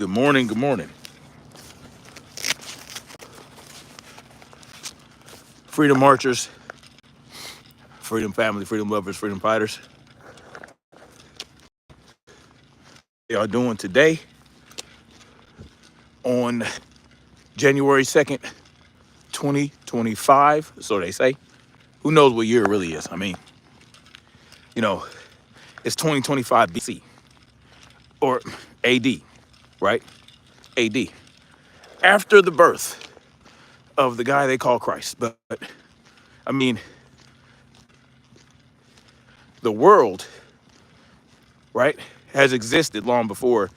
Good morning. Good morning. Freedom marchers, freedom family, freedom lovers, freedom fighters. They are doing today on January 2nd, 2025. So they say. Who knows what year it really is? I mean, it's 2025 BC or AD, right? AD. After the birth of the guy they call Christ. But I mean, the world, right, has existed long before,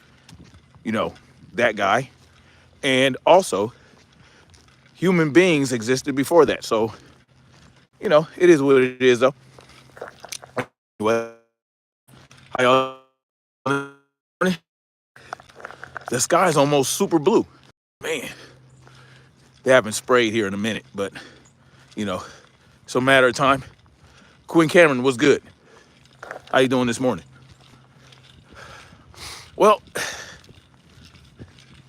that guy. And also, human beings existed before that. So, it is what it is, though. Anyway, how y'all doing? The sky's almost super blue. Man, they haven't sprayed here in a minute, but, it's a matter of time. Quinn Cameron was good. How you doing this morning? Well,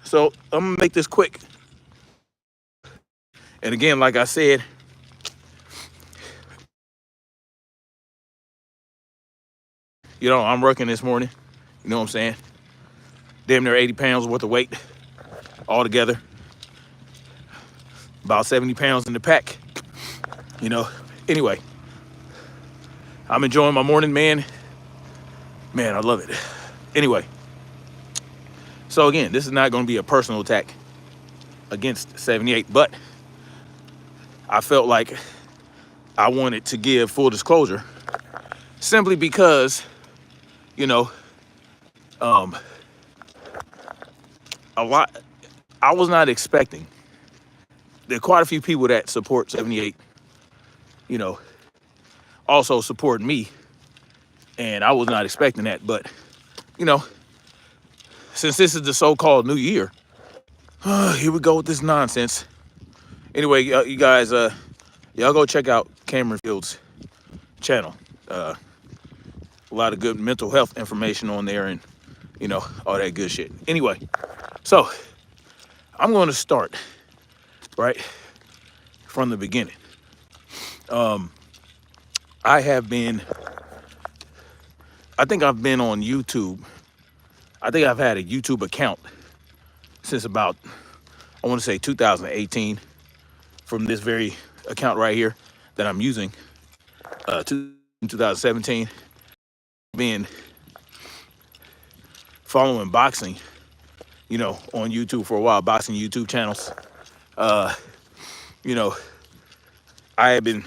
so I'm gonna make this quick. And again, like I said, I'm working this morning. You know what I'm saying? Damn near 80 pounds worth of weight all together. About 70 pounds in the pack. Anyway, I'm enjoying my morning, man. Man, I love it. Anyway, so again, this is not going to be a personal attack against 78, but I felt like I wanted to give full disclosure simply because, a lot, I was not expecting. There are quite a few people that support 78, also support me. And I was not expecting that. But, since this is the so-called new year, here we go with this nonsense. Anyway, you guys, y'all go check out Cameron Field's channel. A lot of good mental health information on there and, all that good shit. Anyway, so I'm going to start right from the beginning. I think I've been on YouTube. I think I've had a YouTube account since about, I want to say 2018, from this very account right here that I'm using, in 2017. Been following boxing, on YouTube for a while, boxing YouTube channels. I have been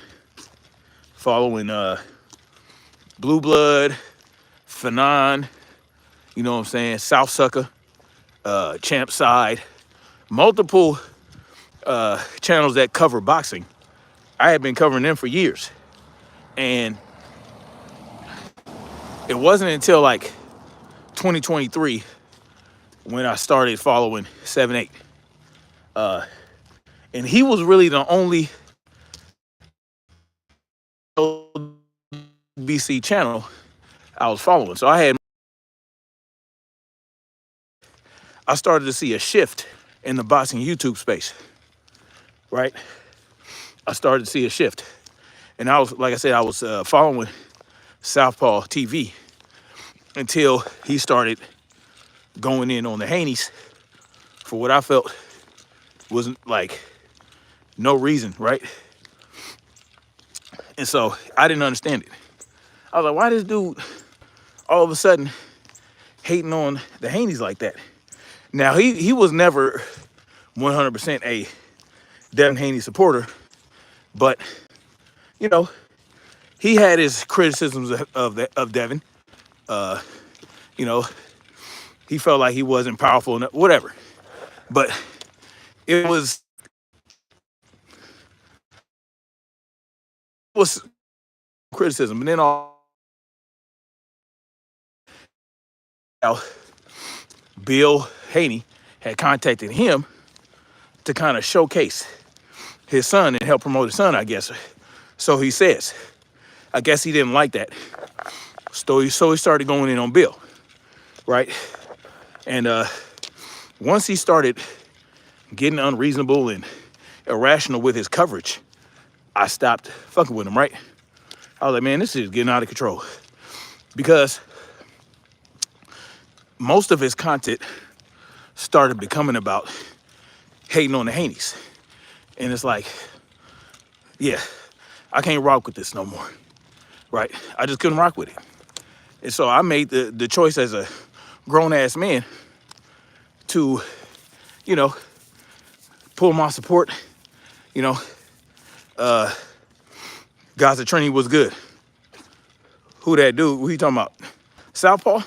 following Blue Blood, Fanon, South Sucker, Champ Side, multiple channels that cover boxing. I have been covering them for years. And it wasn't until like 2023 when I started following 7-8. And he was really the only BC channel I was following. So I started to see a shift in the boxing YouTube space, right? I started to see a shift. And I was, like I said, I was following Southpaw TV until he started going in on the Haneys for what I felt wasn't like no reason, right? And so I didn't understand it. I was like, why this dude all of a sudden hating on the Haneys like that? Now, he was never 100% a Devin Haney supporter, but, he had his criticisms of Devin. He felt like he wasn't powerful enough, whatever. But it was criticism. And then Bill Haney had contacted him to kind of showcase his son and help promote his son, I guess. So he says, I guess he didn't like that. So he started going in on Bill, right? And Once he started getting unreasonable and irrational with his coverage, I stopped fucking with him, right? I was like, man, this is getting out of control. Because most of his content started becoming about hating on the Haneys. And it's like, yeah, I can't rock with this no more, right? I just couldn't rock with it. And so I made the choice as a grown-ass man to, you know, pull my support, you know. Guys, the training was good. Who that dude? Who he talking about? Southpaw?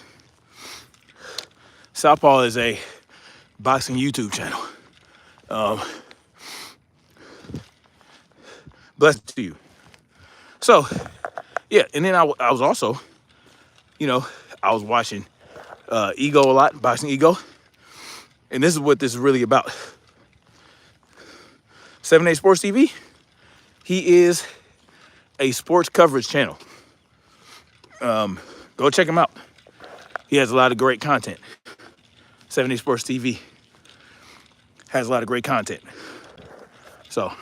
Southpaw is a boxing YouTube channel. Blessed to you. So, yeah, and then I was also, you know, I was watching Ego a lot, Boxing Ego. And this is what this is really about. 78 Sports TV, he is a sports coverage channel. Go check him out. He has a lot of great content. 78 Sports TV has a lot of great content. So,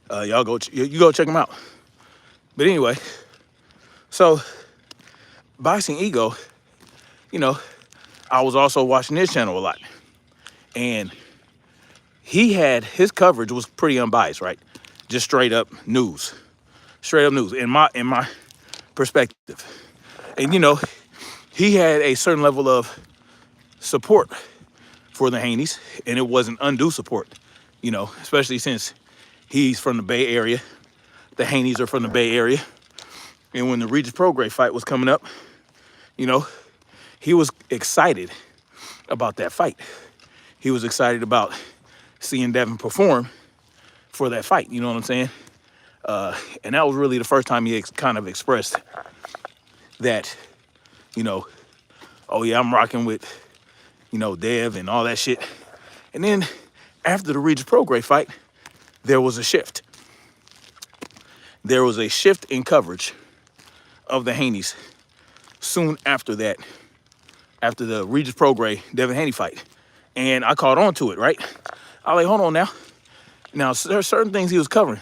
y'all you go check him out. But anyway, so Boxing Ego, you know, I was also watching his channel a lot. And his coverage was pretty unbiased, right? Just straight up news. Straight up news in my perspective. And you know, he had a certain level of support for the Haneys, and it wasn't undue support, you know, especially since he's from the Bay Area. The Haneys are from the Bay Area. And when the Regis Prograis fight was coming up, you know, he was excited about that fight. He was excited about seeing Devin perform for that fight, you know what I'm saying? And that was really the first time he kind of expressed that, you know, oh yeah, I'm rocking with, you know, Dev and all that shit. And then after the Regis Prograis fight, there was a shift. There was a shift in coverage of the Haneys soon after that, after the Regis Prograis Devin Haney fight. And I caught on to it, right? I was like, hold on now. Now, there are certain things he was covering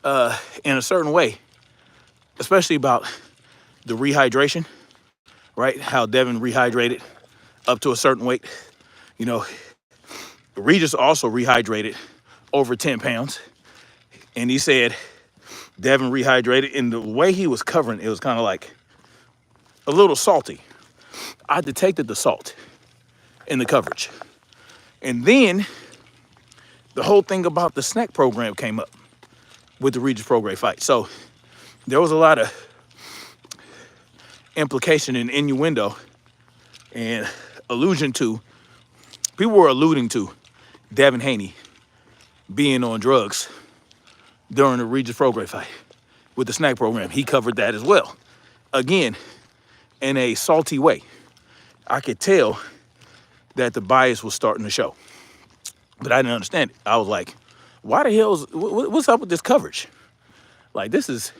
in a certain way, especially about the rehydration, right? How Devin rehydrated up to a certain weight. You know, Regis also rehydrated over 10 pounds. And he said Devin rehydrated. And the way he was covering, it was kind of like a little salty. I detected the salt in the coverage. And then the whole thing about the snack program came up with the Regis Prograis fight. So there was a lot of implication and innuendo and allusion to, people were alluding to Devin Haney being on drugs during the Regis Prograis fight with the snack program. He covered that as well. Again, in a salty way. I could tell that the bias was starting to show, but I didn't understand it. I was like, why the hell what's up with this coverage? Like, this is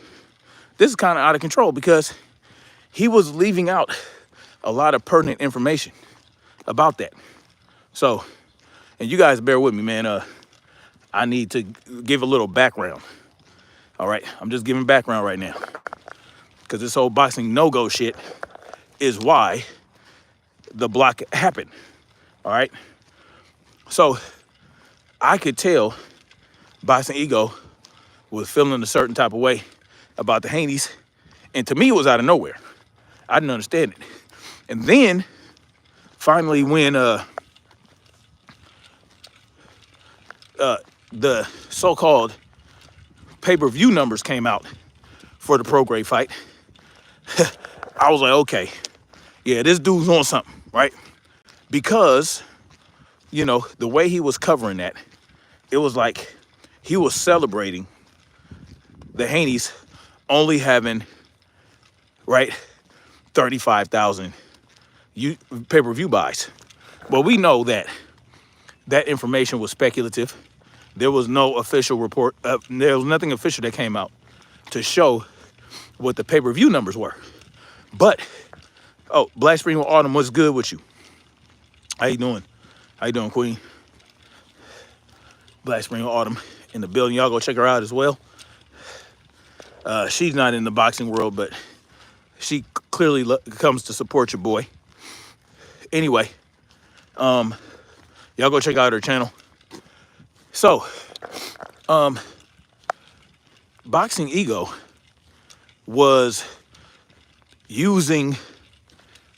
kind of out of control, because he was leaving out a lot of pertinent information about that. So, and you guys bear with me, man. I need to give a little background. All right, I'm just giving background right now, because this whole boxing no-go shit is why the block happened. All right. So I could tell Boxing Ego was feeling a certain type of way about the Haneys. And to me, it was out of nowhere. I didn't understand it. And then finally, when the so-called pay-per-view numbers came out for the Prograis fight, I was like, okay, yeah, this dude's on something, right? Because, you know, the way he was covering that, it was like he was celebrating the Haneys only having, right, 35,000 pay-per-view buys. Well, we know that that information was speculative. There was no official report. There was nothing official that came out to show what the pay-per-view numbers were. But, oh, Black Spring Autumn, what's good with you? How you doing? How you doing, Queen? Black Spring Autumn in the building. Y'all go check her out as well. She's not in the boxing world, but she clearly comes to support your boy. Anyway, y'all go check out her channel. So, Boxing Ego was using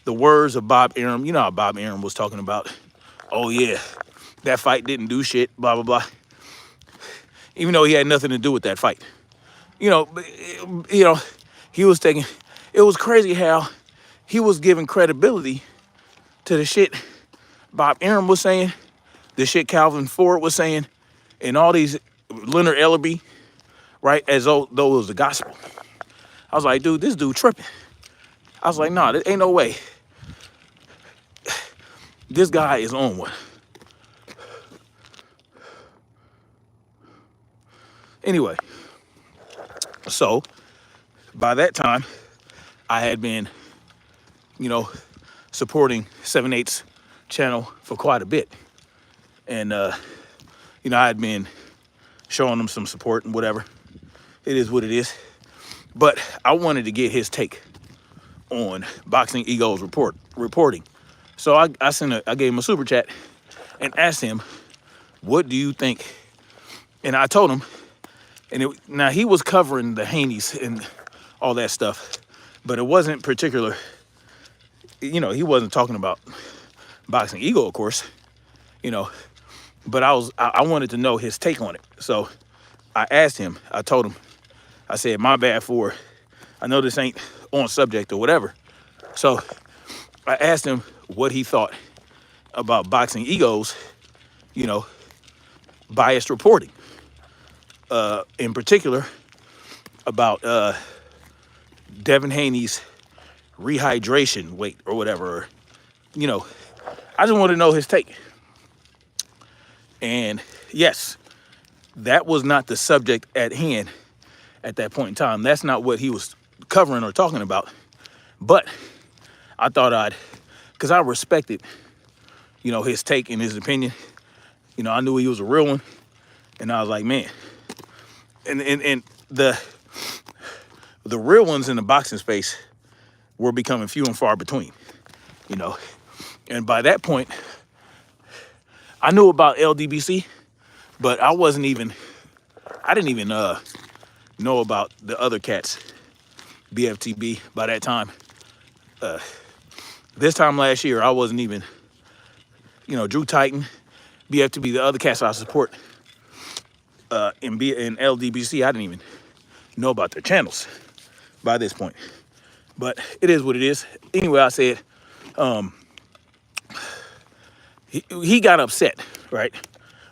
the words of Bob Arum. You know how Bob Arum was talking about, oh yeah, that fight didn't do shit, blah, blah, blah. Even though he had nothing to do with that fight. You know, he was taking, it was crazy how he was giving credibility to the shit Bob Arum was saying, the shit Calvin Ford was saying, and all these, Leonard Ellerby, right, as though it was the gospel. I was like, dude, this dude tripping. I was like, nah, there ain't no way. This guy is on one. Anyway, so by that time, I had been, you know, supporting 78's channel for quite a bit. And, you know, I had been showing him some support and whatever. It is what it is. But I wanted to get his take on Boxing Ego's reporting. So I gave him a super chat and asked him, what do you think? And I told him, now he was covering the Haneys and all that stuff, but it wasn't particular, you know, he wasn't talking about Boxing Ego, of course, you know, but I wanted to know his take on it. So I asked him, I told him, I said, my bad for, I know this ain't on subject or whatever. So I asked him what he thought about Boxing Ego's, you know, biased reporting. In particular, about Devin Haney's rehydration weight or whatever. You know, I just want to know his take. And yes, that was not the subject at hand at that point in time. That's not what he was covering or talking about. But I thought because I respected, you know, his take and his opinion. You know, I knew he was a real one. And I was like, man. And the real ones in the boxing space were becoming few and far between, you know. And by that point, I knew about LDBC, but I didn't even know about the other cats, BFTB, by that time. This time last year, I wasn't even, you know, Drew Titan, BFTB, the other cats I support, in LDBC, I didn't even know about their channels by this point. But it is what it is. Anyway, I said, he got upset, right?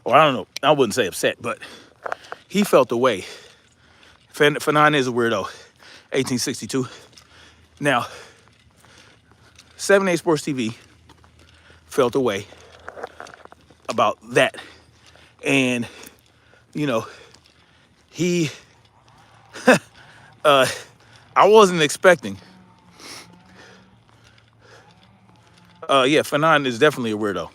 Or I don't know, I wouldn't say upset, but he felt the way. Fanon is a weirdo, 1862. Now, 78 Sports TV felt the way about that. And, you know, he, I wasn't expecting. Yeah, Fanon is definitely a weirdo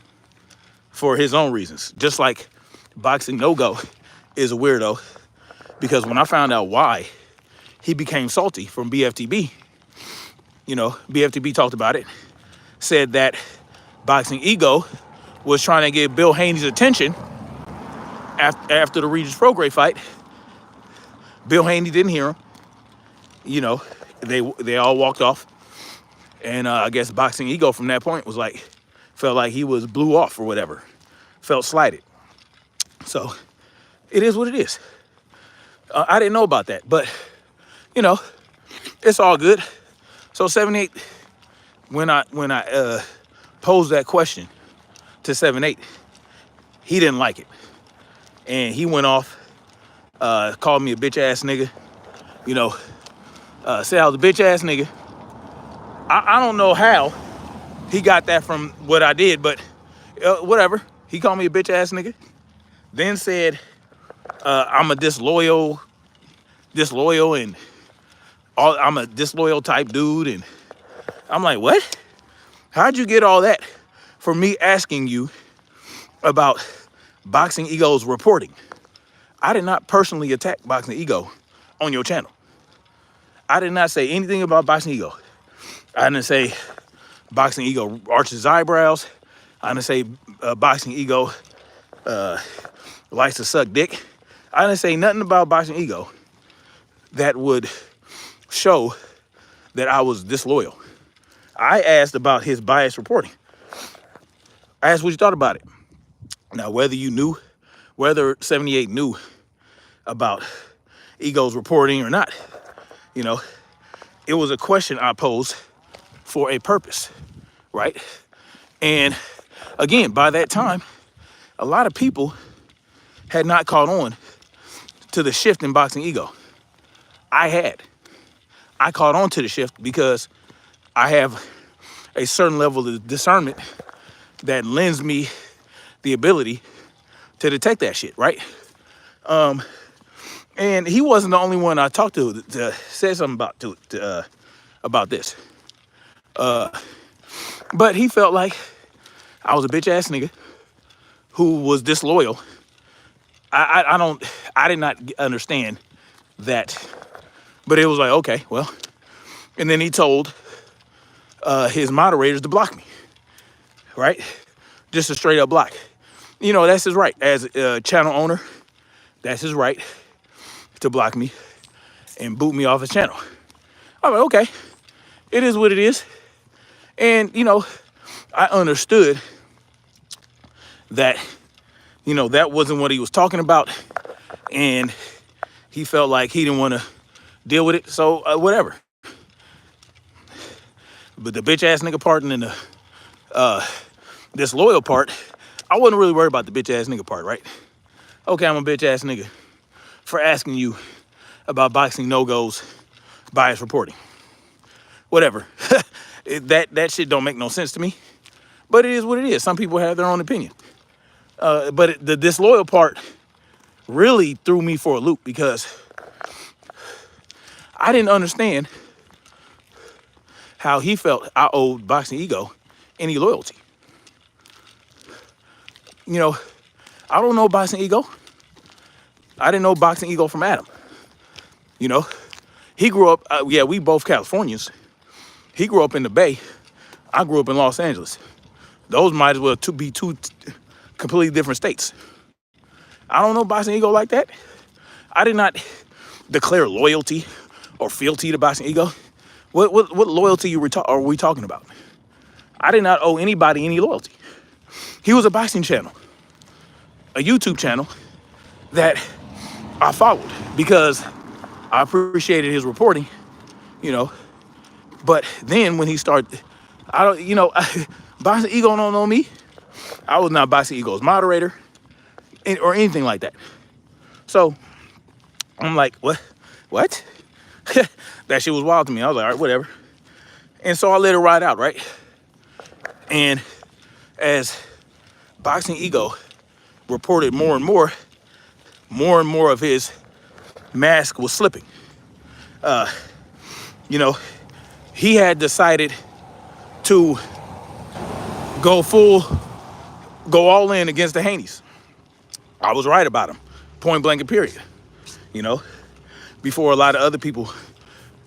for his own reasons. Just like Boxing No-Go is a weirdo, because when I found out why he became salty from BFTB, you know, BFTB talked about it, said that Boxing Ego was trying to get Bill Haney's attention after the Regis Prograis fight. Bill Haney didn't hear him. You know, they all walked off. And I guess Boxing Ego from that point felt like he was blew off or whatever. Felt slighted. So it is what it is. I didn't know about that, but you know, it's all good. So 78, when I posed that question to 78, he didn't like it. And he went off, called me a bitch ass nigga, you know, said I was a bitch ass nigga. I don't know how he got that from what I did, but whatever. He called me a bitch ass nigga. Then said, I'm a disloyal and I'm a disloyal type dude. And I'm like, what? How'd you get all that for me asking you about Boxing Ego's reporting. I did not personally attack Boxing Ego on your channel. I did not say anything about Boxing Ego. I didn't say Boxing Ego arches his eyebrows. I didn't say Boxing Ego likes to suck dick. I didn't say nothing about Boxing Ego that would show that I was disloyal. I asked about his biased reporting. I asked what you thought about it. Now, whether 78 knew about Ego's reporting or not, you know, it was a question I posed for a purpose, right? And again, by that time, a lot of people had not caught on to the shift in Boxing Ego. I had. I caught on to the shift because I have a certain level of discernment that lends me the ability to detect that shit, right? And he wasn't the only one I talked to that said something about this. But he felt like I was a bitch ass nigga who was disloyal. I did not understand that, but it was like, okay, well. And then he told his moderators to block me, right? Just a straight up block. You know, that's his right as a channel owner. That's his right to block me and boot me off his channel. I'm like, okay, it is what it is. And, you know, I understood that, you know, that wasn't what he was talking about. And he felt like he didn't want to deal with it. So whatever. But the bitch ass nigga part and then the disloyal part, I wasn't really worried about the bitch ass nigga part, right? Okay, I'm a bitch ass nigga for asking you about Boxing No-Go's bias reporting. Whatever. that shit don't make no sense to me. But it is what it is. Some people have their own opinion. But the disloyal part really threw me for a loop because I didn't understand how he felt I owed Boxing Ego any loyalty. You know, I don't know Boxing Ego. I didn't know Boxing Ego from Adam. You know, he grew up, yeah, we both Californians. He grew up in the Bay. I grew up in Los Angeles. Those might as well be two completely different states. I don't know Boxing Ego like that. I did not declare loyalty or fealty to Boxing Ego. What loyalty are we talking about? I did not owe anybody any loyalty. He was a boxing channel, a YouTube channel that I followed because I appreciated his reporting, you know. But then when he started, I don't, you know, Boxing Ego don't know me. I was not Boxing Ego's moderator or anything like that. So I'm like, what? That shit was wild to me. I was like, all right, whatever. And so I let it ride out, right? And as Boxing Ego reported more and more of his mask was slipping. You know, he had decided to go all in against the Haneys. I was right about him, point blank and period. You know, before a lot of other people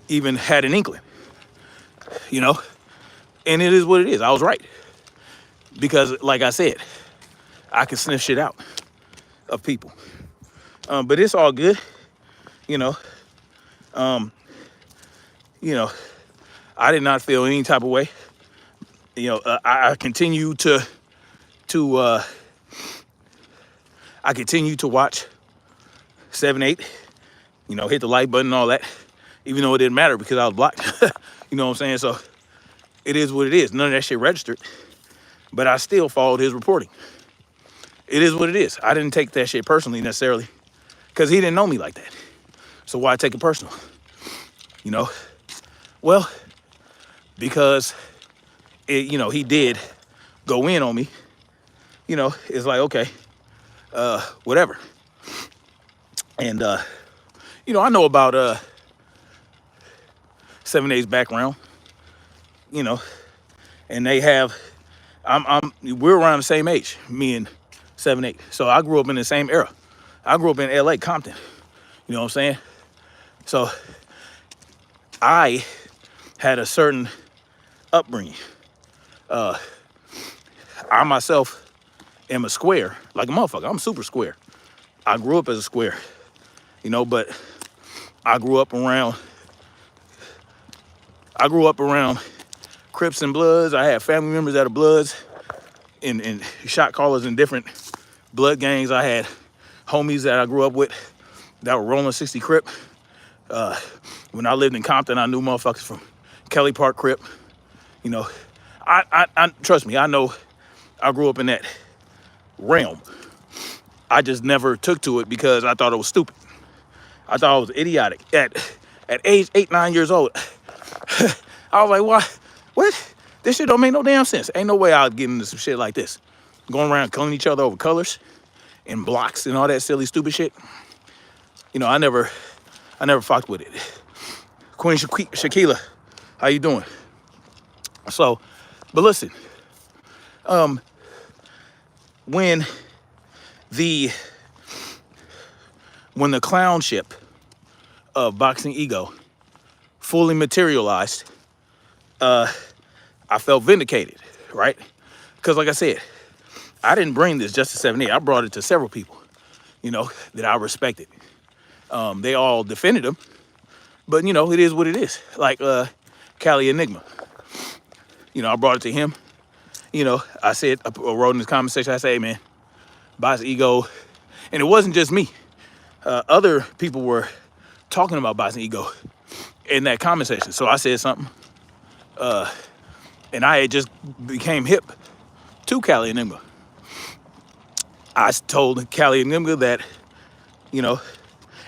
even had an inkling. You know, and it is what it is. I was right. Because, like I said, I can sniff shit out of people. But it's all good, you know. You know, I did not feel any type of way. You know, I continue to watch 7-8. You know, hit the like button and all that, even though it didn't matter because I was blocked. You know what I'm saying? So it is what it is. None of that shit registered, but I still followed his reporting. It is what it is. I didn't take that shit personally necessarily because he didn't know me like that. So why take it personal? You know? Well, because you know, he did go in on me. You know, it's like, okay, whatever. And you know, I know about 7-8's background, you know, and they have We're around the same age, me and 7'8". So I grew up in the same era. I grew up in LA, Compton. You know what I'm saying? So I had a certain upbringing. I myself am a square, like a motherfucker. I'm super square. I grew up as a square, you know, but I grew up around Crips and Bloods. I had family members that are Bloods and shot callers in different blood gangs. I had homies that I grew up with that were rolling 60 Crip. When I lived in Compton, I knew motherfuckers from Kelly Park Crip. You know, I trust me, I know I grew up in that realm. I just never took to it because I thought it was stupid. I thought it was idiotic. At age 8, 9 years old, I was like, what? This shit don't make no damn sense. Ain't no way I'd get into some shit like this. Going around killing each other over colors and blocks and all that silly, stupid shit. You know, I never fucked with it. Queen Shaquila, how you doing? So, but listen, when the clownship of Boxing Ego fully materialized, I felt vindicated, right? Because like I said, I didn't bring this just to 78. I brought it to several people, you know, that I respected. They all defended him, but you know, it is what it is. Like Cali Enigma, you know, I brought it to him. You know, I said, I wrote in this comment section, I say, hey, man, Boxing Ego, and it wasn't just me. Other people were talking about Boxing Ego in that comment section. So I said something, and I had just became hip to Cali Enigma. I told Cali Enigma that, you know,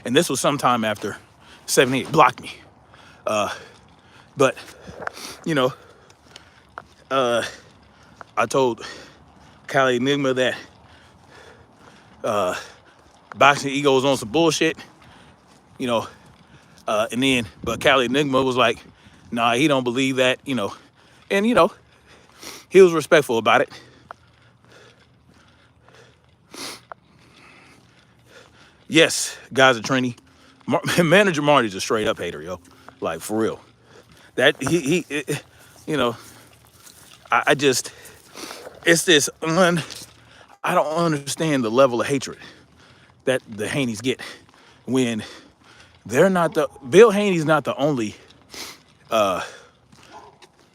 and this was sometime after 78 blocked me. But, you know, I told Cali Enigma that Boxing Ego was on some bullshit, you know, and then, but Cali Enigma was like, nah, he don't believe that, you know, and, you know, he was respectful about it. Yes, guys at Trini. Manager Marty's a straight up hater, yo. Like, for real. That, you know, I just, it's this, I don't understand the level of hatred that the Haneys get when they're not Bill Haney's not the only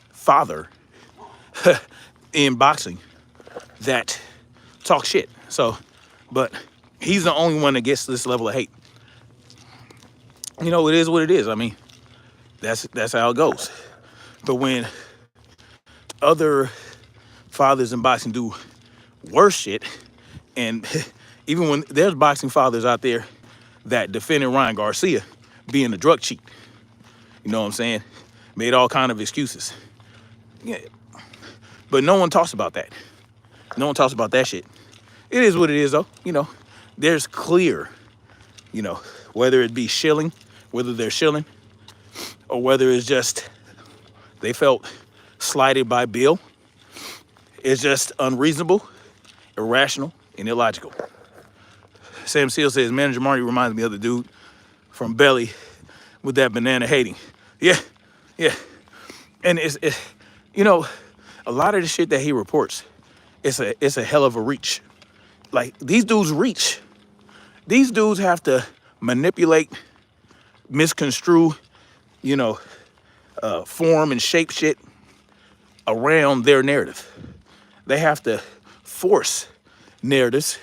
father in boxing that talks shit. So, but he's the only one that gets this level of hate. You know, it is what it is. I mean, that's how it goes. But when other fathers in boxing do worse shit, and even when there's boxing fathers out there that defended Ryan Garcia being a drug cheat, you know what I'm saying? Made all kind of excuses. Yeah. But no one talks about that. No one talks about that shit. It is what it is, though. You know, there's clear, you know, whether it be shilling, whether they're shilling, or whether it's just they felt slighted by Bill. It's just unreasonable, irrational, and illogical. Sam Seal says, Manager Marty reminds me of the dude from Belly with that banana hating. Yeah. And it's you know, a lot of the shit that he reports, it's a hell of a reach. Like, these dudes reach. These dudes have to manipulate, misconstrue, you know, form and shape shit around their narrative. They have to force narratives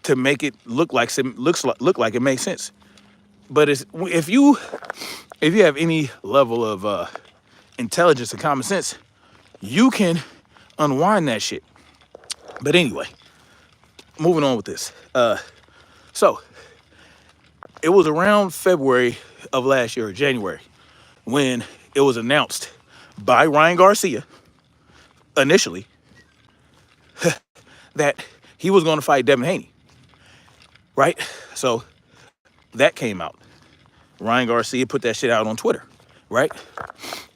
to make it look like it makes sense. But if you have any level of intelligence and common sense, you can unwind that shit. But anyway, moving on with this. So it was around February of last year, or January, when it was announced by Ryan Garcia initially that he was going to fight Devin Haney, right? So that came out. Ryan Garcia put that shit out on Twitter, right?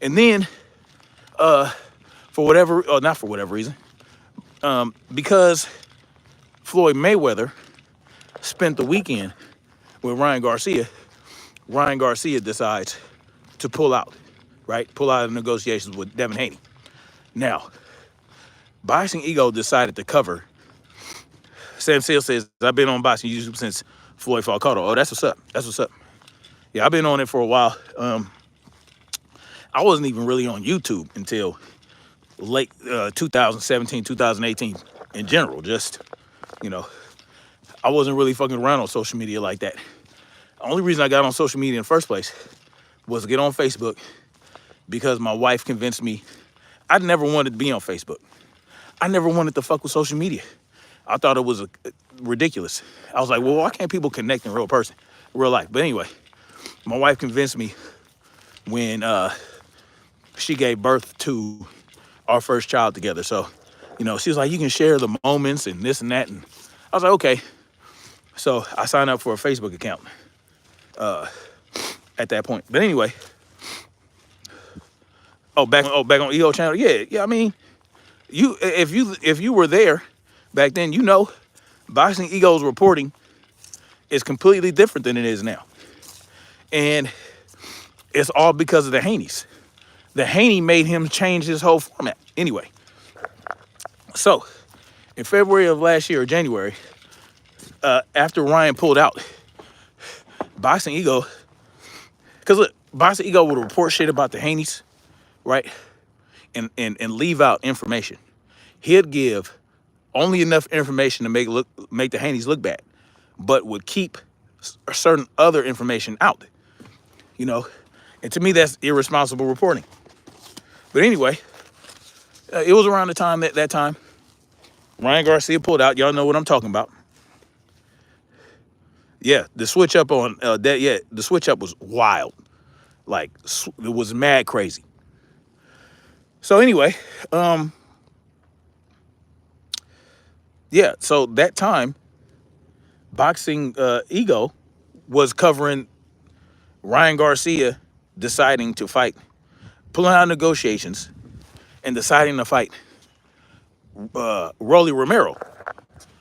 And then, not for whatever reason, Because Floyd Mayweather spent the weekend with Ryan Garcia, Ryan Garcia decides to pull out, right? Pull out of negotiations with Devin Haney. Now, Boxing Ego decided to cover. Sam Seal says, I've been on Boxing YouTube since Floyd fought Cotto. Oh, that's what's up. That's what's up. Yeah, I've been on it for a while. I wasn't even really on YouTube until late 2017, 2018 in general. Just, you know, I wasn't really fucking around on social media like that. The only reason I got on social media in the first place was to get on Facebook because my wife convinced me I never wanted to be on Facebook. I never wanted to fuck with social media. I thought it was ridiculous. I was like, well, why can't people connect in real person, real life? But anyway, my wife convinced me when she gave birth to our first child together. So, you know, she was like, you can share the moments and this and that. And I was like, okay. So I signed up for a Facebook account at that point. But anyway, back on EO channel. Yeah. I mean, if you were there back then, you know, Boxing Ego's reporting is completely different than it is now. And it's all because of the Haneys. The Haney made him change his whole format. Anyway, so in February of last year, or January, after Ryan pulled out, Boxing Ego, because look, Boxing Ego would report shit about the Haneys, right? And leave out information. He'd give only enough information to make the Haneys look bad, but would keep certain other information out, you know? And to me, that's irresponsible reporting. But anyway, it was around the time that time Ryan Garcia pulled out. Y'all know what I'm talking about. Yeah, the switch up on that. Yeah, the switch up was wild. Like, it was mad crazy. So anyway, yeah, so that time, Boxing Ego was covering Ryan Garcia deciding to fight, pulling out negotiations, and deciding to fight Rolly Romero,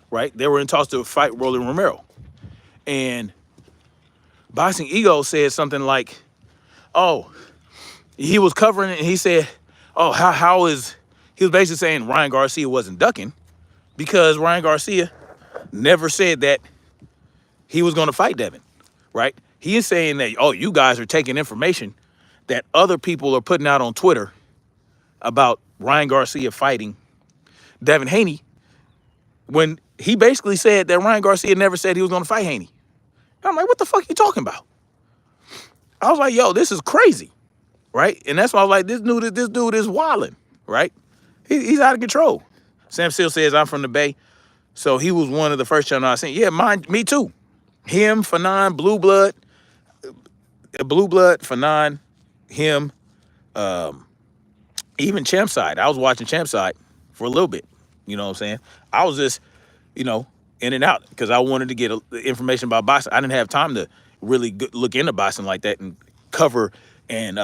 right? They were in talks to fight Rolly Romero. And Boxing Ego said something like, oh, he was covering it, and he said, oh, he was basically saying Ryan Garcia wasn't ducking because Ryan Garcia never said that he was going to fight Devin, right? He is saying that, oh, you guys are taking information that other people are putting out on Twitter about Ryan Garcia fighting Devin Haney, when he basically said that Ryan Garcia never said he was going to fight Haney. And I'm like, what the fuck are you talking about? I was like, yo, this is crazy, right? And that's why I was like, this dude is wilding, right? He's out of control. Sam Seal says, I'm from the Bay, so he was one of the first channels I seen. Yeah, me too. Him, Fanon, Blue Blood, Fanon, him, even Champside. I was watching Champside for a little bit. You know what I'm saying? I was just, you know, in and out because I wanted to get information about boxing. I didn't have time to really look into boxing like that and cover and,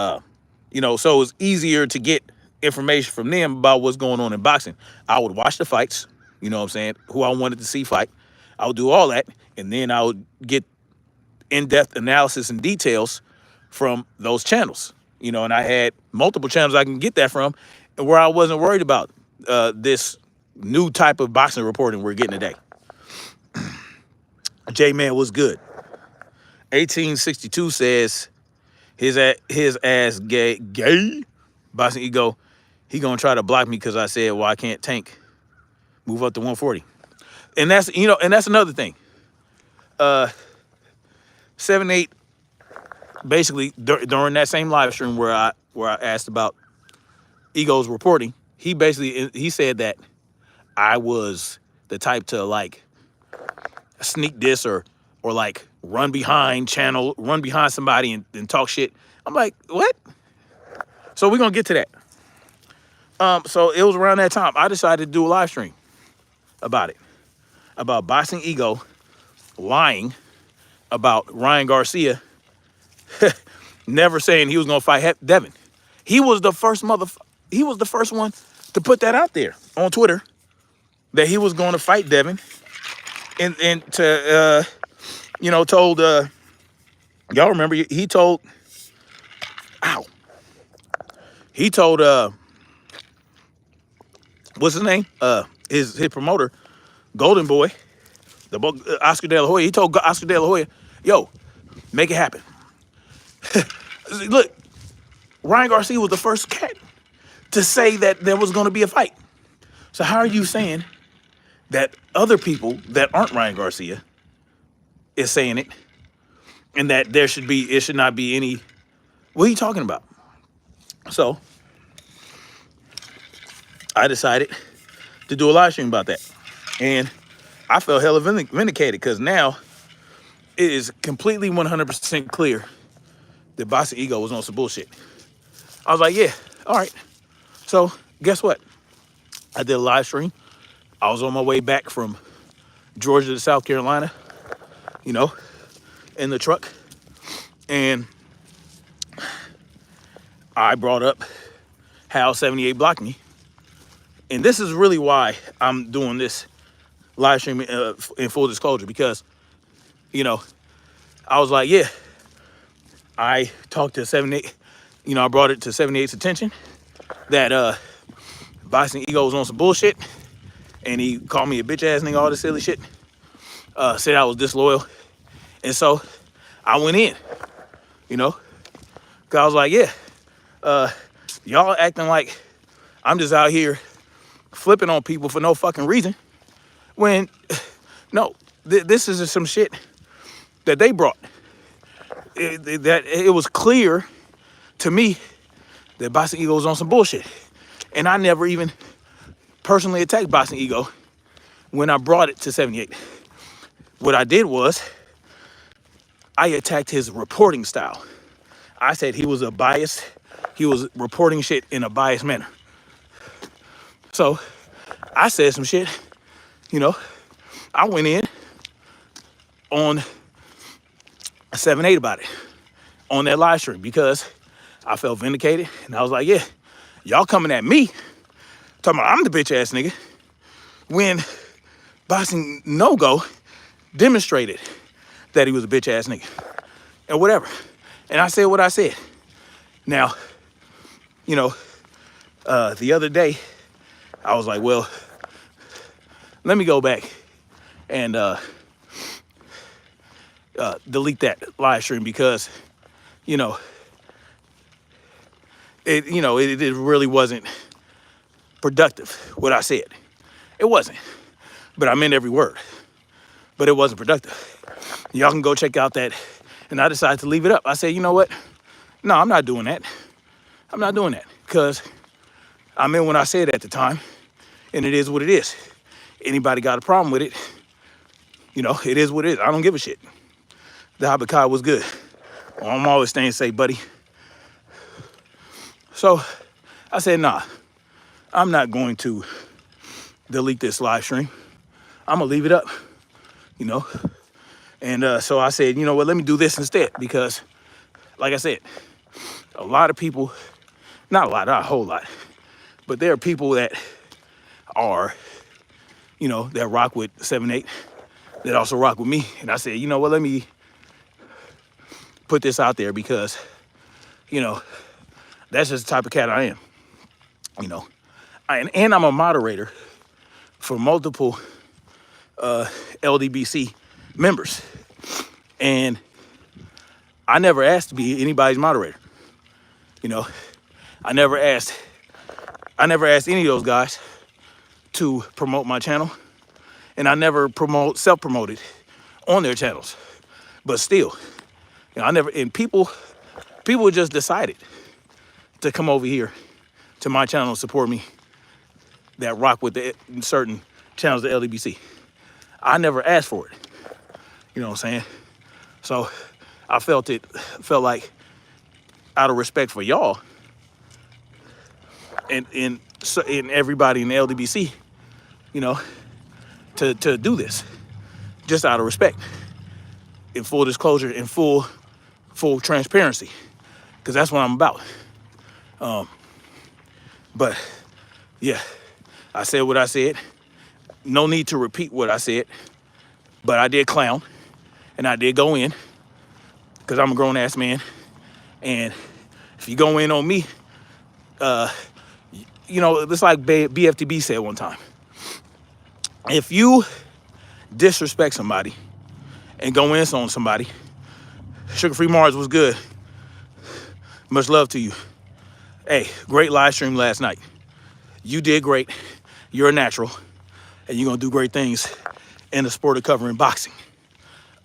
you know, so it was easier to get information from them about what's going on in boxing. I would watch the fights, you know what I'm saying, who I wanted to see fight. I would do all that, and then I would get in-depth analysis and details from those channels, you know, and I had multiple channels I can get that from where I wasn't worried about this new type of boxing reporting we're getting today. J-Man was good. 1862 says his ass gay. Boxing Ego, he gonna try to block me because I said, well, I can't tank. Move up to 140. And that's, you know, and that's another thing. 78, basically during that same live stream where I asked about Ego's reporting, he said that I was the type to like sneak this or like run behind somebody and talk shit. I'm like, what? So we're gonna get to that. So it was around that time I decided to do a live stream about Boxing Ego lying about Ryan Garcia never saying he was gonna fight Devin. He was the first one to put that out there on Twitter that he was going to fight Devin, and to told y'all remember he told ow he told what's his name, his promoter, Golden Boy, Oscar De La Hoya. He told Oscar De La Hoya, yo, make it happen. Look, Ryan Garcia was the first cat to say that there was going to be a fight. So how are you saying that other people that aren't Ryan Garcia is saying it, and that it should not be any? What are you talking about? So I decided to do a live stream about that, and I felt hella vindicated because now it is completely 100% clear that Boxing Ego was on some bullshit. I was like, yeah, all right. So guess what? I did a live stream. I was on my way back from Georgia to South Carolina, in the truck. And I brought up how 78 blocked me. And this is really why I'm doing this live stream in full disclosure, because, I was like, yeah, I talked to 78, I brought it to 78's attention that Boxing Ego was on some bullshit, and he called me a bitch ass nigga, all this silly shit, said I was disloyal. And so I went in, cause I was like, yeah, y'all acting like I'm just out here flipping on people for no fucking reason, when no, this is just some shit that they brought. It was clear to me that Boxing Ego was on some bullshit. And I never even personally attacked Boxing Ego when I brought it to 78. What I did was I attacked his reporting style. I said he was reporting shit in a biased manner. So I said some shit, I went in on 78 about it on that live stream because I felt vindicated, and I was like, yeah, y'all coming at me, talking about I'm the bitch ass nigga, when Boxing No-Go demonstrated that he was a bitch ass nigga, and whatever. And I said what I said. Now, the other day, I was like, well, let me go back and delete that live stream because, it really wasn't productive, what I said. It wasn't. But I meant every word. But it wasn't productive. Y'all can go check out that. And I decided to leave it up. I said, you know what? No, I'm not doing that. I'm not doing that. Because I meant when I said it at the time. And it is what it is. Anybody got a problem with it, it is what it is. I don't give a shit. The Habakkuk was good. I'm always staying safe, buddy. So I said, nah, I'm not going to delete this live stream. I'm going to leave it up, And so I said, you know what, let me do this instead. Because, like I said, a lot of people, not a whole lot, but there are people that are, that rock with 78, that also rock with me. And I said, you know what, let me put this out there because, that's just the type of cat I am, And I'm a moderator for multiple LDBC members. And I never asked to be anybody's moderator. I never asked any of those guys to promote my channel. And I never self-promoted on their channels. But still, people just decided to come over here to my channel and support me that rock with the certain channels of LDBC. I never asked for it. You know what I'm saying? So I felt like out of respect for y'all and everybody in the LDBC, to do this just out of respect, in full disclosure, in full transparency, because that's what I'm about. But yeah, I said what I said. No need to repeat what I said, but I did clown and I did go in because I'm a grown ass man. And if you go in on me, it's like BFTB said one time. If you disrespect somebody and go in on somebody, Sugar Free Mars was good. Much love to you. Hey, great live stream last night. You did great. You're a natural. And you're going to do great things in the sport of covering boxing.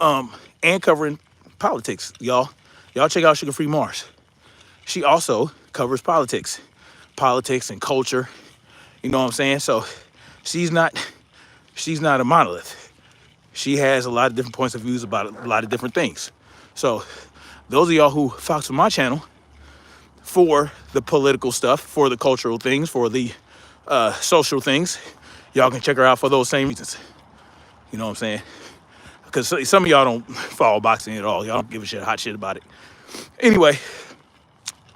And covering politics, y'all. Y'all check out Sugar Free Mars. She also covers politics and culture. You know what I'm saying? So she's not a monolith. She has a lot of different points of views about a lot of different things. So those of y'all who fox with my channel for the political stuff, for the cultural things, for the social things, y'all can check her out for those same reasons. You know what I'm saying? Because some of y'all don't follow boxing at all. Y'all don't give a hot shit about it. Anyway,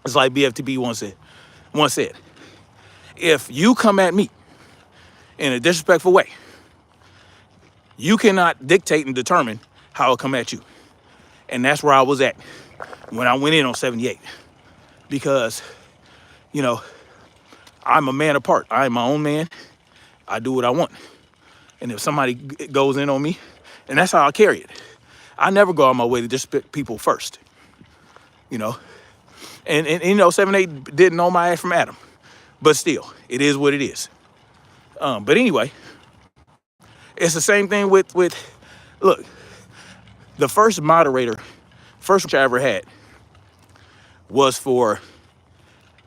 it's like BFTB once said, if you come at me in a disrespectful way, you cannot dictate and determine how I come at you. And that's where I was at when I went in on 78. Because, I'm a man apart. I am my own man. I do what I want. And if somebody goes in on me, and that's how I carry it. I never go out my way to disrespect people first. And 78 didn't know my ass from Adam. But still, it is what it is. But anyway, it's the same thing with look, the first moderator, which I ever had, was for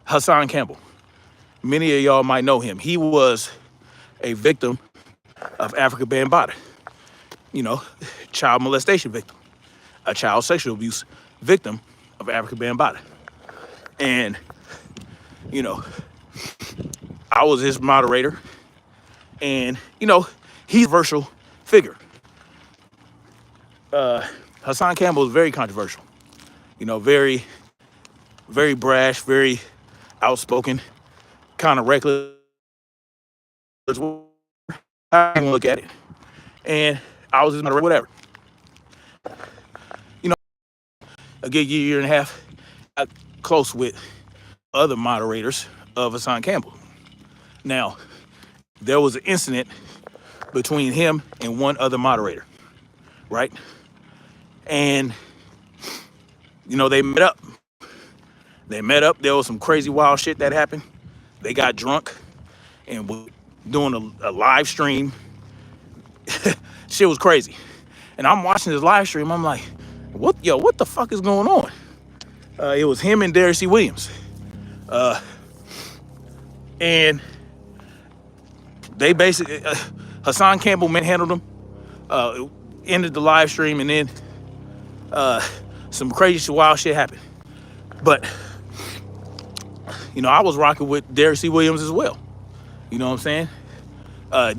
Hassan Campbell. Many of y'all might know him. He was a victim of Africa Bambaataa, child molestation victim, a child sexual abuse victim of Africa Bambaataa. And, I was his moderator. And, he's a controversial figure. Hassan Campbell is very controversial. Very, very brash, very outspoken, kind of reckless. How you look at it. And I was his moderator, whatever. A good year and a half, I got close with other moderators of Hassan Campbell. Now, there was an incident between him and one other moderator, right? And, they met up. There was some crazy wild shit that happened. They got drunk and were doing a live stream. Shit was crazy. And I'm watching this live stream. I'm like, what the fuck is going on? It was him and Derek C. Williams. And they basically, Hassan Campbell manhandled them, ended the live stream, and then some crazy wild shit happened. But, I was rocking with Derek C. Williams as well. You know what I'm saying?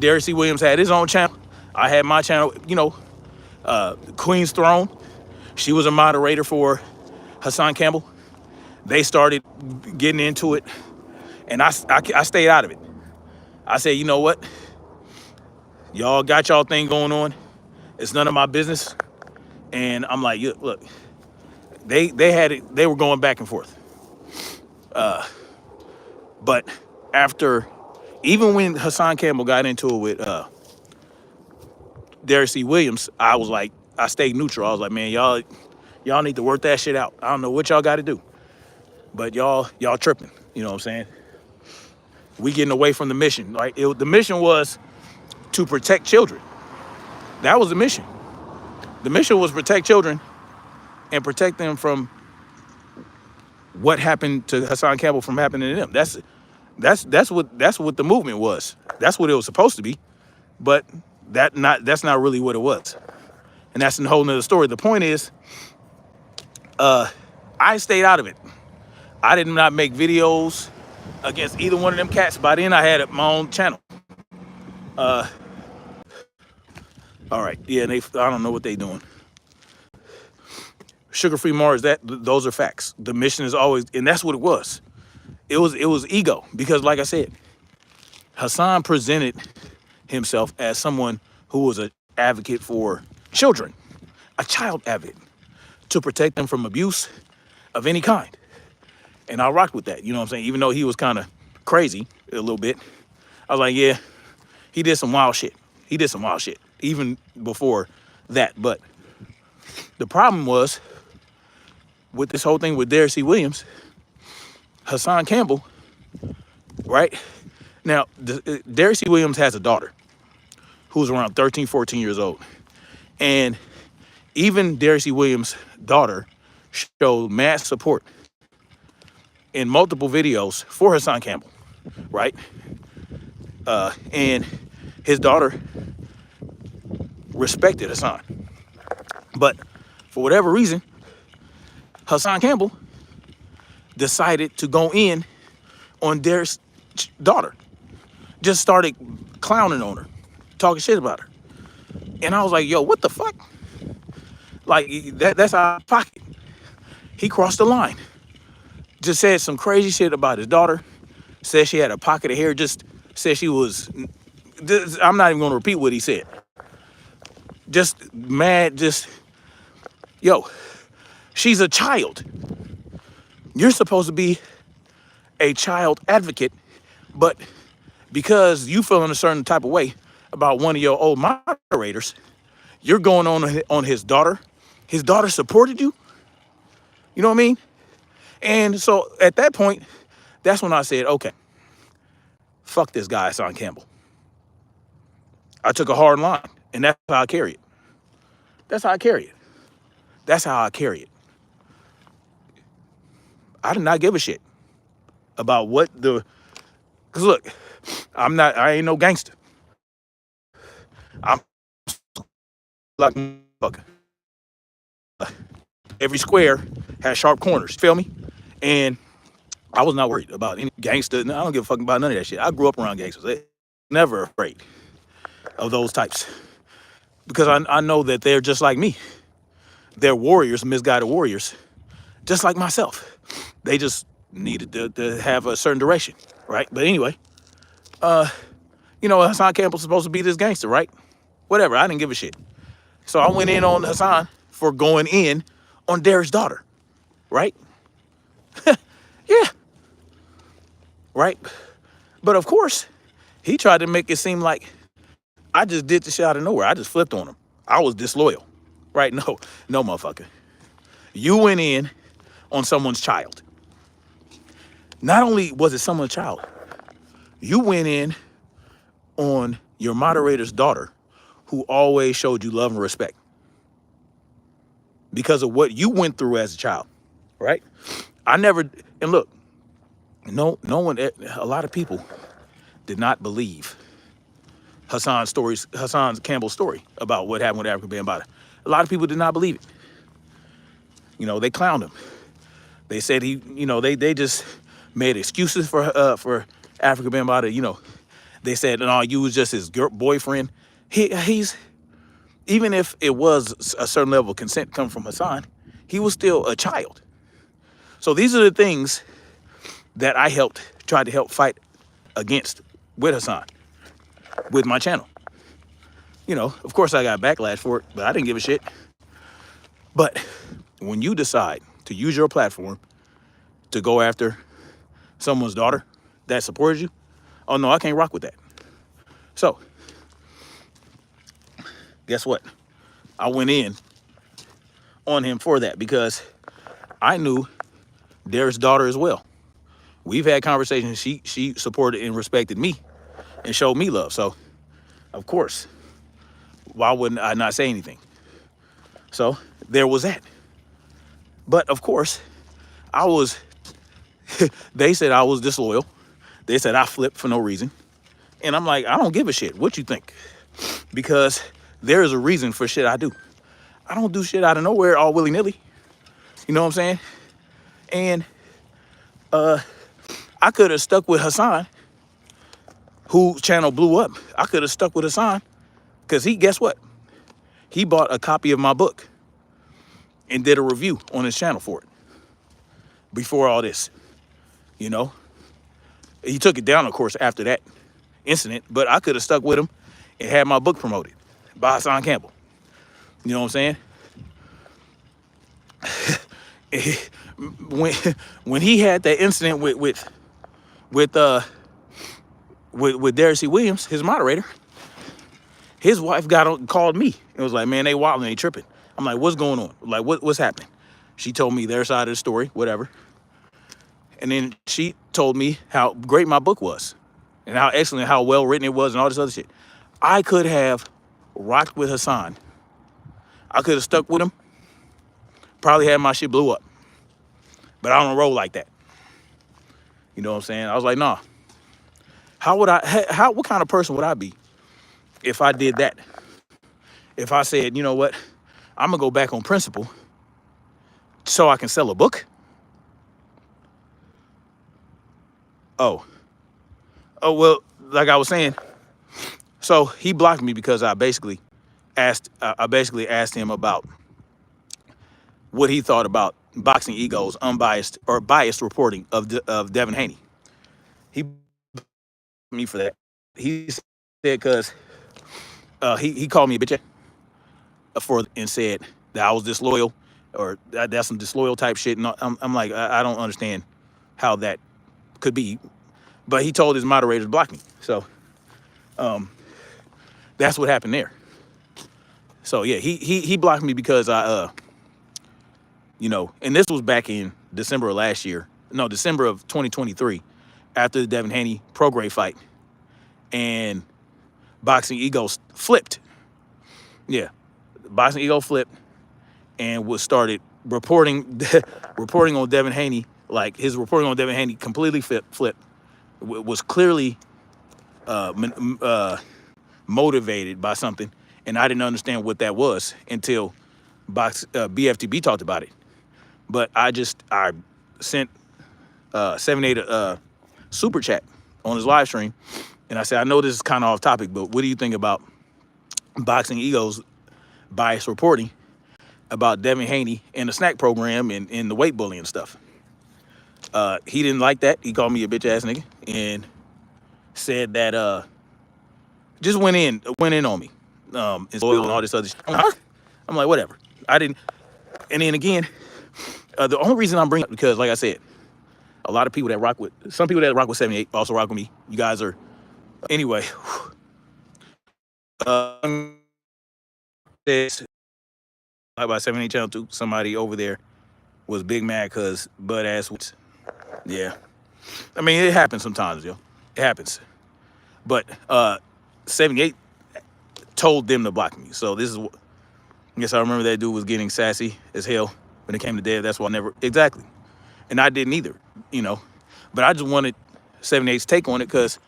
Derek C. Williams had his own channel. I had my channel, Queen's Throne. She was a moderator for Hassan Campbell. They started getting into it, and I stayed out of it. I said, you know what? Y'all got y'all thing going on. It's none of my business. And I'm like, look, they had it. They were going back and forth. But after, even when Hassan Campbell got into it with Derek C. Williams, I was like, I stayed neutral. I was like, man, y'all need to work that shit out. I don't know what y'all got to do, but y'all tripping. You know what I'm saying? We getting away from the mission. Like the mission was to protect children. That was the mission. The mission was protect children and protect them from what happened to Hassan Campbell from happening to them. That's what the movement was. That's what it was supposed to be, but that's not really what it was. And that's a whole nother story. The point is, I stayed out of it. I did not make videos against either one of them cats. By then I had my own channel. All right, yeah, I don't know what they doing. Sugar Free Mars, those are facts. The mission is always, and that's what it was. It was ego, because like I said, Hassan presented himself as someone who was an advocate for children, a child advocate, to protect them from abuse of any kind. And I rocked with that, you know what I'm saying? Even though he was kind of crazy a little bit, I was like, yeah, he did some wild shit. He did some wild shit, even before that. But the problem was with this whole thing with Derek C. Williams, Hassan Campbell, right? Now, Derek C. Williams has a daughter who's around 13, 14 years old. And even Derek C. Williams' daughter showed mass support in multiple videos for Hassan Campbell, right? And his daughter respected Hassan. But for whatever reason, Hassan Campbell decided to go in on Derek's daughter. Just started clowning on her, talking shit about her. And I was like, yo, what the fuck? Like, that's out of pocket. He crossed the line. Just said some crazy shit about his daughter. Said she had a pocket of hair. Just said she was, I'm not even going to repeat what he said. Just mad, just, yo, she's a child. You're supposed to be a child advocate, but because you feel in a certain type of way about one of your old moderators, you're going on his daughter. His daughter supported you. You know what I mean? And so at that point, that's when I said, okay, fuck this guy, Hassan Campbell. I took a hard line, and that's how I carry it. That's how I carry it. That's how I carry it. I did not give a shit about what the, because look, I ain't no gangster. I'm like, fuck. Every square has sharp corners, feel me? And I was not worried about any gangster. I don't give a fuck about none of that shit. I grew up around gangsters. They never afraid of those types. Because I know that they're just like me. They're warriors, misguided warriors, just like myself. They just needed to have a certain direction, right? But anyway, you know, Hassan Campbell's supposed to be this gangster, right? Whatever, I didn't give a shit. So I went in on Hassan for going in on Derek's daughter, right? Yeah, right? But of course, he tried to make it seem like I just did the shit out of nowhere. I just flipped on him. I was disloyal, right? No, motherfucker. You went in on someone's child. Not only was it someone's child, you went in on your moderator's daughter, who always showed you love and respect because of what you went through as a child, right? I never, and look, no one, a lot of people did not believe Hassan Campbell's story about what happened with Africa Bambaataa. A lot of people did not believe it. You know, they clowned him. They said he, you know, they just made excuses for Africa Bambaataa. You know, they said, no, you was just his boyfriend. He's, even if it was a certain level of consent coming from Hassan, he was still a child. So these are the things that I tried to help fight against with Hassan, with my channel. You know, of course I got backlash for it, but I didn't give a shit. But when you decide to use your platform to go after someone's daughter that supports you, oh no, I can't rock with that. So, guess what? I went in on him for that because I knew Derek's daughter as well. We've had conversations. She supported and respected me and showed me love. So, of course, why wouldn't I not say anything? So there was that. But of course, they said I was disloyal. They said I flipped for no reason. And I'm like, I don't give a shit what you think. Because there is a reason for shit I do. I don't do shit out of nowhere all willy-nilly. You know what I'm saying? And I could have stuck with Hassan, whose channel blew up. I could have stuck with Hassan because guess what? He bought a copy of my book and did a review on his channel for it before all this, you know? He took it down, of course, after that incident, but I could have stuck with him and had my book promoted by Hassan Campbell. You know what I'm saying? when when he had that incident with Derek C. Williams, his moderator, his wife called me and was like, man, they wilding, they tripping. I'm like, what's going on? Like, what's happening? She told me their side of the story, whatever. And then she told me how great my book was and how excellent, how well written it was and all this other shit. I could have rocked with Hassan. I could have stuck with him. Probably had my shit blew up. But I don't roll like that. You know what I'm saying? I was like, nah. What kind of person would I be if I did that? If I said, you know what, I'm gonna go back on principle so I can sell a book? Oh, well, like I was saying, so he blocked me because I basically asked him about what he thought about Boxing Ego's unbiased or biased reporting of Devin Haney. He blocked me for that. He said because he called me a bitch and said that I was disloyal or that's some disloyal type shit. And I'm like, I don't understand how that could be. But he told his moderators to block me. So that's what happened there. So yeah, he blocked me because I you know, and this was back in December of last year. No, December of 2023, after the Devin Haney pro-grade fight. And Boxing Ego flipped. Yeah. Boxing Ego flipped and started reporting on Devin Haney. Like his reporting on Devin Haney completely flipped. Was clearly motivated by something, and I didn't understand what that was until BFTB talked about it. But I sent 78 super chat on his live stream, and I said, I know this is kind of off topic, but what do you think about Boxing Ego's bias reporting about Devin Haney and the snack program and the weight bullying stuff? He didn't like that. He called me a bitch ass nigga and said that just went in on me. And all this other shit. I'm like, whatever. I didn't. And then again, the only reason I'm bringing up because, like I said, a lot of people that rock with, some people that rock with 78 also rock with me. You guys are, anyway. About 78 channel 2, somebody over there was big mad because butt ass was, yeah. I mean, it happens sometimes, yo. It happens. But 78 told them to block me. So this is what, I guess I remember that dude was getting sassy as hell when it came to Dev. That's why I never, exactly. And I didn't either, you know. But I just wanted 78's take on it because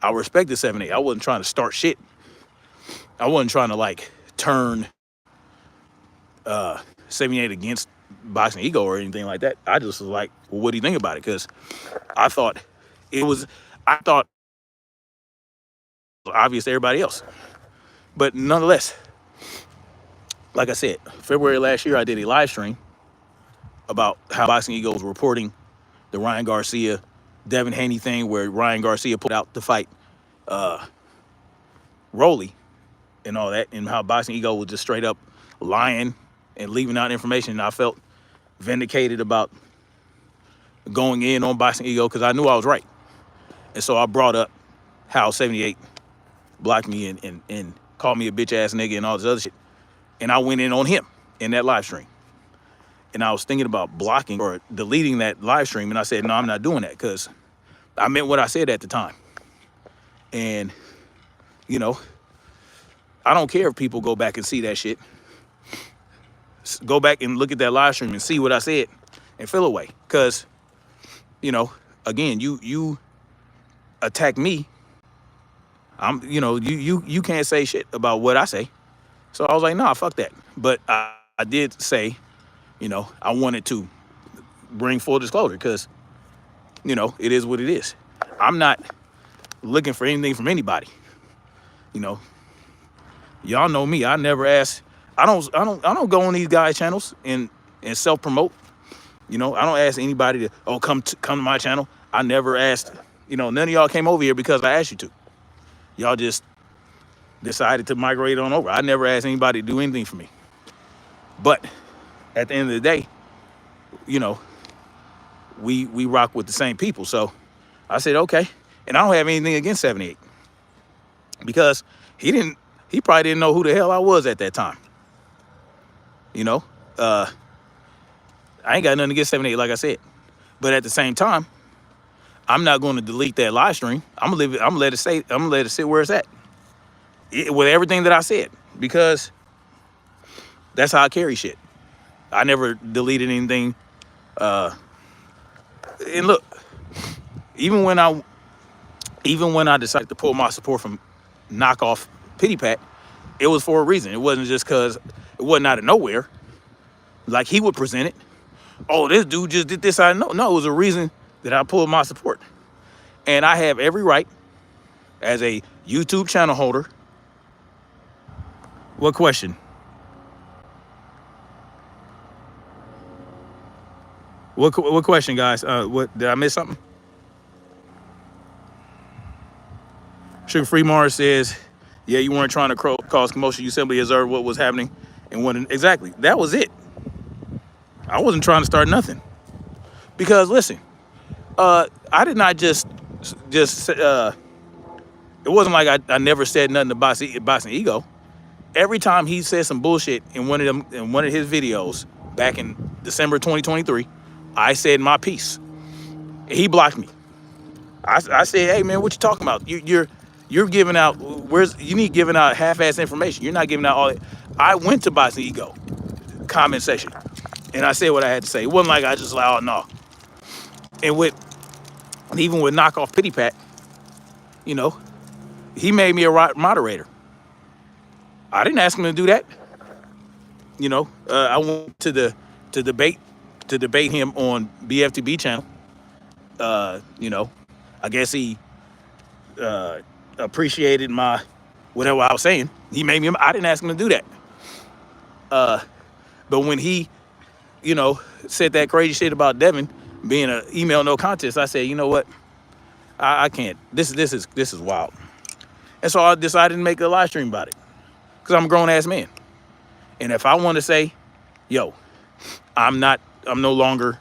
I respected 78. I wasn't trying to start shit. I wasn't trying to like turn 78 against Boxing Ego or anything like that. I just was like, well, what do you think about it? Because I thought it was obvious to everybody else. But nonetheless, like I said, February last year, I did a live stream about how Boxing Ego was reporting the Ryan Garcia, Devin Haney thing, where Ryan Garcia put out to fight Rolly and all that, and how Boxing Ego was just straight up lying and leaving out information. And I felt vindicated about going in on Boxing Ego because I knew I was right. And so I brought up how 78 blocked me and called me a bitch ass nigga and all this other shit. And I went in on him in that live stream. And I was thinking about blocking or deleting that live stream. And I said, no, I'm not doing that because I meant what I said at the time. And, you know, I don't care if people go back and see that shit. Go back and look at that live stream and see what I said and feel away. Because, you know, again, you attack me. You know, you can't say shit about what I say. So I was like, nah, fuck that. But I did say, you know, I wanted to bring full disclosure because, you know, it is what it is. I'm not looking for anything from anybody. You know, y'all know me. I never ask. I don't go on these guys' channels and self-promote. You know, I don't ask anybody to, come to my channel. I never asked, you know, none of y'all came over here because I asked you to. Y'all just decided to migrate on over. I never asked anybody to do anything for me. But at the end of the day, you know, we rock with the same people. So I said, okay. And I don't have anything against 78 because he probably didn't know who the hell I was at that time. You know, I ain't got nothing against 78, like I said. But at the same time, I'm not going to delete that live stream. I'm gonna let it sit where it's at with everything that I said, because that's how I carry shit. I never deleted anything. And look, even when I decided to pull my support from knockoff Pity Pat, it was for a reason. It wasn't just because it wasn't out of nowhere. Like he would present it. Oh, this dude just did this. I know. No, it was a reason that I pulled my support. And I have every right as a YouTube channel holder. What question? What question, guys? What did I miss something? Sugar Free Mars says, yeah, you weren't trying to cause commotion. You simply observed what was happening and wanted. Exactly. That was it. I wasn't trying to start nothing. Because listen, I did not just it wasn't like I never said nothing about boxing ego. Every time he said some bullshit in one of his videos back in December 2023, I said my piece. He blocked me. I said, hey man, what you talking about? You're giving out you need giving out half-ass information. You're not giving out all it. I went to Boxing Ego comment section and I said what I had to say. It wasn't like I just like, oh no. And even with knockoff Pity Pat, you know, he made me a moderator. I didn't ask him to do that. You know, I went to debate him on BFTB channel. You know, I guess he appreciated my whatever I was saying. He made me. I didn't ask him to do that. But when he, you know, said that crazy shit about Devin being an email no contest, I said, you know what, I can't. This is wild. And so I decided to make a live stream about it because I'm a grown ass man. And if I want to say, yo, I'm no longer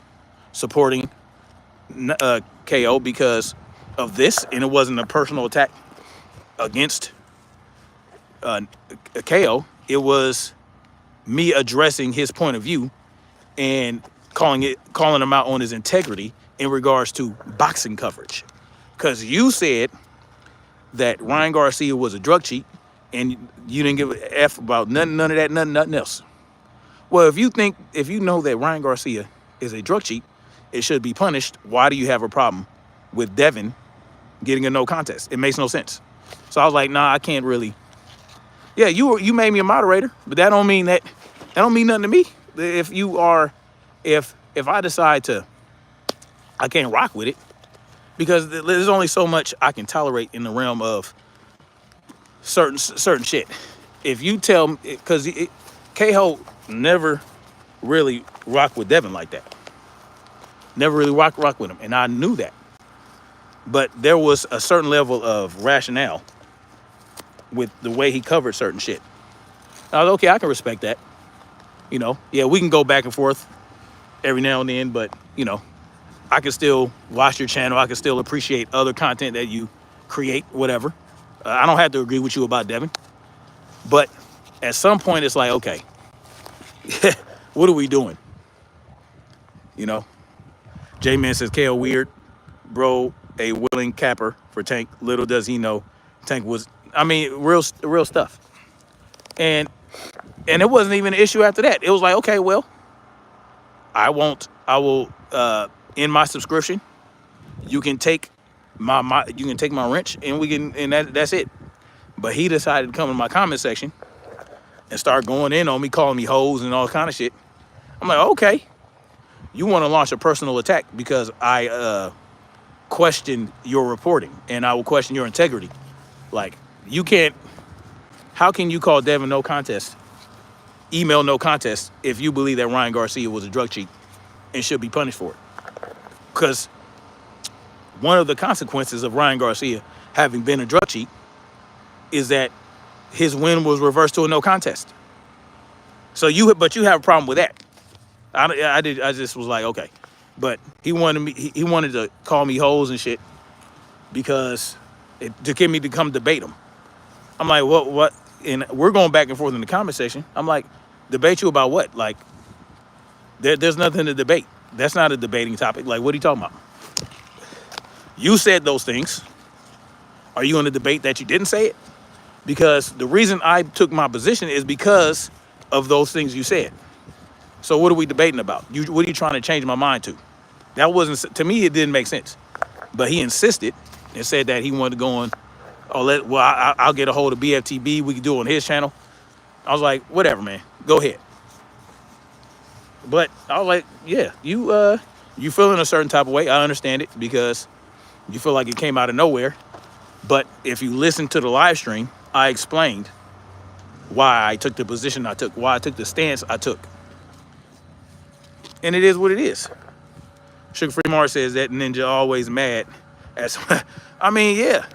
supporting KO because of this, and it wasn't a personal attack against KO, it was me addressing his point of view and calling him out on his integrity in regards to boxing coverage. Because you said that Ryan Garcia was a drug cheat and you didn't give a F about nothing of that, nothing else. Well, if you know that Ryan Garcia is a drug cheat, it should be punished. Why do you have a problem with Devin getting a no contest? It makes no sense. So I was like, nah, I can't really. Yeah, you made me a moderator, but that don't mean nothing to me. If I decide to, I can't rock with it because there's only so much I can tolerate in the realm of certain shit. If you tell me, because K-Ho never really rocked with Devin like that. Never really rock with him, and I knew that. But there was a certain level of rationale with the way he covered certain shit. I was okay, I can respect that. You know, yeah, we can go back and forth every now and then, but you know, I can still watch your channel. I can still appreciate other content that you create, whatever. I don't have to agree with you about Devin, but at some point it's like, okay, what are we doing? You know, J-Man says KO weird, bro, a willing capper for Tank. Little does he know Tank was, I mean, real stuff. And it wasn't even an issue after that. It was like, okay, well, I will end my subscription. You can take my wrench and that's it. But he decided to come in my comment section and start going in on me, calling me hoes and all kind of shit. I'm like, okay, you want to launch a personal attack because I question your reporting and I will question your integrity. Like, you can't, how can you call Devin no contest, email no contest, if you believe that Ryan Garcia was a drug cheat and should be punished for it? Because one of the consequences of Ryan Garcia having been a drug cheat is that his win was reversed to a no contest. So but you have a problem with that. I just was like, okay. But he wanted to call me hoes and shit because to get me to come debate him. I'm like, what? And we're going back and forth in the comment section. I'm like, debate you about what? Like, there's nothing to debate. That's not a debating topic. Like, what are you talking about? You said those things. Are you going to debate that you didn't say it? Because the reason I took my position is because of those things you said. So what are we debating about? What are you trying to change my mind to? That wasn't, to me, it didn't make sense. But he insisted and said that he wanted to go on, I'll get a hold of BFTB. We can do it on his channel. I was like, whatever, man. Go ahead. But I was like, yeah, you feeling a certain type of way. I understand it because you feel like it came out of nowhere. But if you listen to the live stream, I explained why I took the position I took, why I took the stance I took. And it is what it is. Sugar Free Mars says that ninja always mad. I mean, yeah.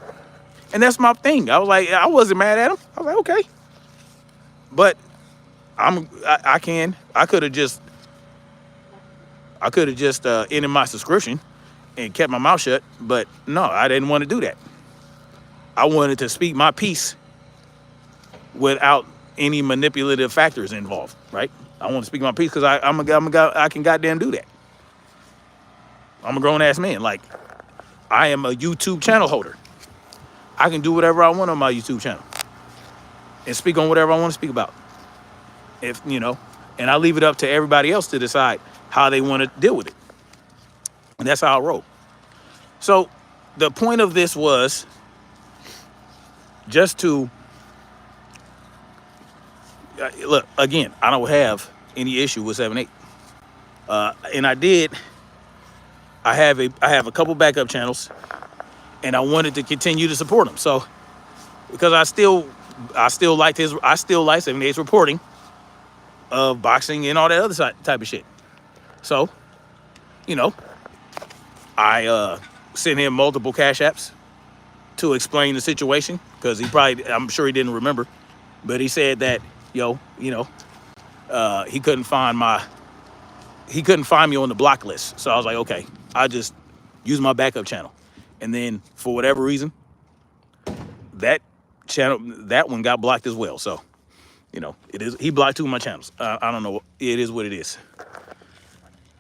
And that's my thing. I was like, I wasn't mad at him. I was like, okay. But I could have just ended my subscription and kept my mouth shut. But no, I didn't want to do that. I wanted to speak my piece without any manipulative factors involved, right? I want to speak my piece because I can goddamn do that. I'm a grown ass man. Like, I am a YouTube channel holder. I can do whatever I want on my YouTube channel and speak on whatever I want to speak about. And I leave it up to everybody else to decide how they want to deal with it. And that's how I roll. So the point of this was just to look, again, I don't have any issue with 7-8. And I have a couple backup channels, and I wanted to continue to support him. So because I still like 78's reporting of boxing and all that other type of shit. So, I sent him multiple cash apps to explain the situation because I'm sure he didn't remember, but he said that, he couldn't find me on the block list. So I was like, okay, I'll just use my backup channel. And then for whatever reason, that one got blocked as well. So, he blocked 2 of my channels. I don't know. It is what it is.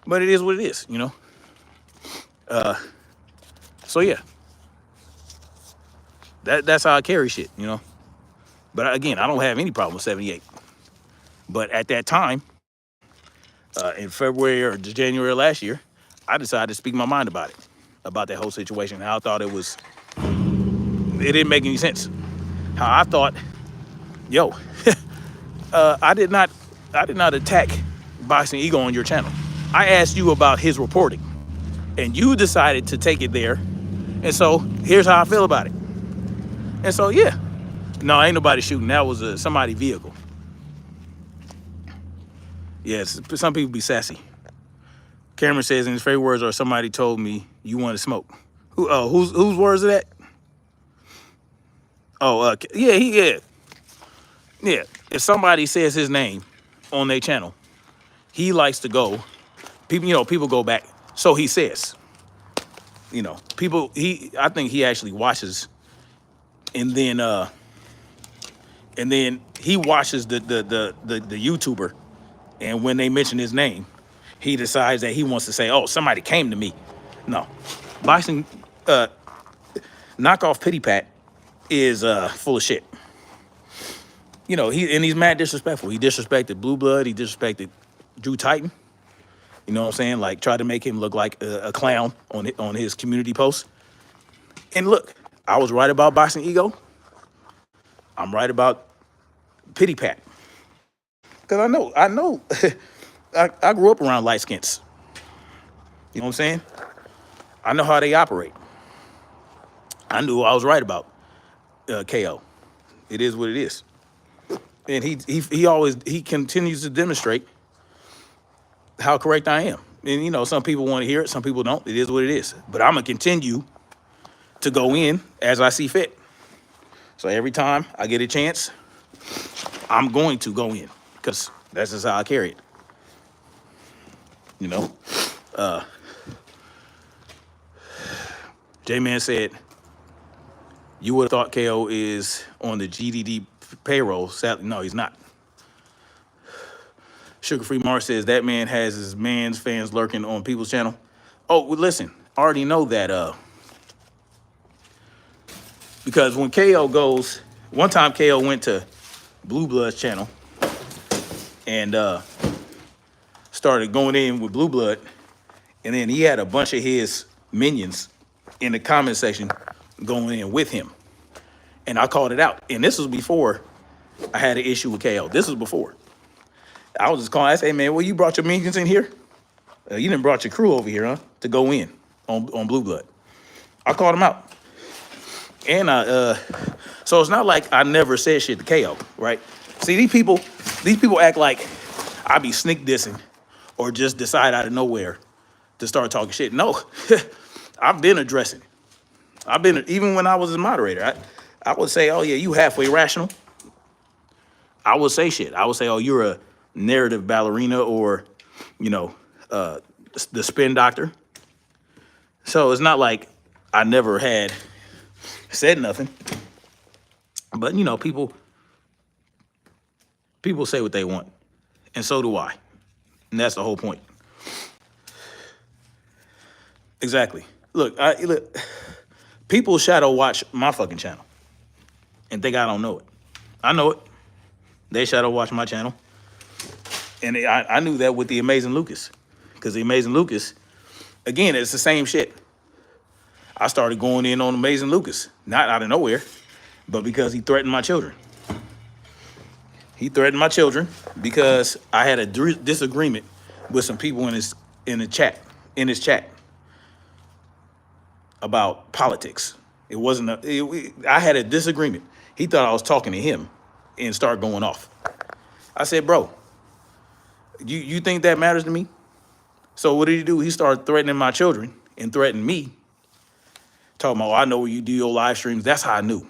But it is what it is, So yeah, that's how I carry shit, But again, I don't have any problem with 78. But at that time, in February or January of last year, I decided to speak my mind about that whole situation. How I thought it didn't make any sense. How I thought, I did not attack Boxing Ego on your channel. I asked you about his reporting, and you decided to take it there. And so here's how I feel about it. And so, yeah, no, ain't nobody shooting. That was somebody's vehicle. Yes, some people be sassy. Cameron says in his favorite words are, somebody told me you want to smoke. Whose words are that? Oh, yeah. If somebody says his name on their channel, he likes to go. People go back. So he says. I think he actually watches, and then he watches the YouTuber, and when they mention his name, he decides that he wants to say, "Oh, somebody came to me." No, boxing knockoff Pity Pat is full of shit. He's mad disrespectful. He disrespected Blue Blood. He disrespected Drew Titan. You know what I'm saying? Like, tried to make him look like a clown on his community posts. And look, I was right about Boxing Ego. I'm right about Pity Pat. Because I know, I grew up around light skins. You know what I'm saying? I know how they operate. I knew I was right about KO. It is what it is. And he continues to demonstrate how correct I am. And, some people want to hear it. Some people don't. It is what it is. But I'm going to continue to go in as I see fit. So every time I get a chance, I'm going to go in because that's just how I carry it. You know, J-Man said, you would have thought KO is on the GDD payroll. Sadly, no, he's not. Sugar Free Mars says that man has his man's fans lurking on People's Channel. Oh, well, listen, I already know that because when KO goes, one time KO went to Blue Blood's channel and started going in with Blue Blood, and then he had a bunch of his minions in the comment section going in with him. And I called it out. And this was before I had an issue with KO. This was before. I was just calling. I said, hey, man, well, you brought your minions in here? You didn't brought your crew over here, huh? To go in on Blue Blood. I called him out. And so it's not like I never said shit to KO, right? See, these people act like I be sneak dissing or just decide out of nowhere to start talking shit. No, I've been addressing. Even when I was a moderator, I would say, oh yeah, you halfway rational. I would say shit. I would say, oh, you're a narrative ballerina or, you know, the spin doctor. So it's not like I never had said nothing. But, you know, people say what they want. And so do I. And that's the whole point. Exactly. Look, people shadow watch my fucking channel and think I don't know it. I know it. They shadow watch my channel. And I knew that with the Amazing Lucas. Because the Amazing Lucas, again, it's the same shit. I started going in on Amazing Lucas, not out of nowhere, but because he threatened my children. He threatened my children because I had a disagreement with some people in his chat about politics. It wasn't I had a disagreement. He thought I was talking to him and started going off. I said, bro, you think that matters to me? So what did he do? He started threatening my children and threatened me. Talking about, oh, I know where you do your live streams. That's how I knew.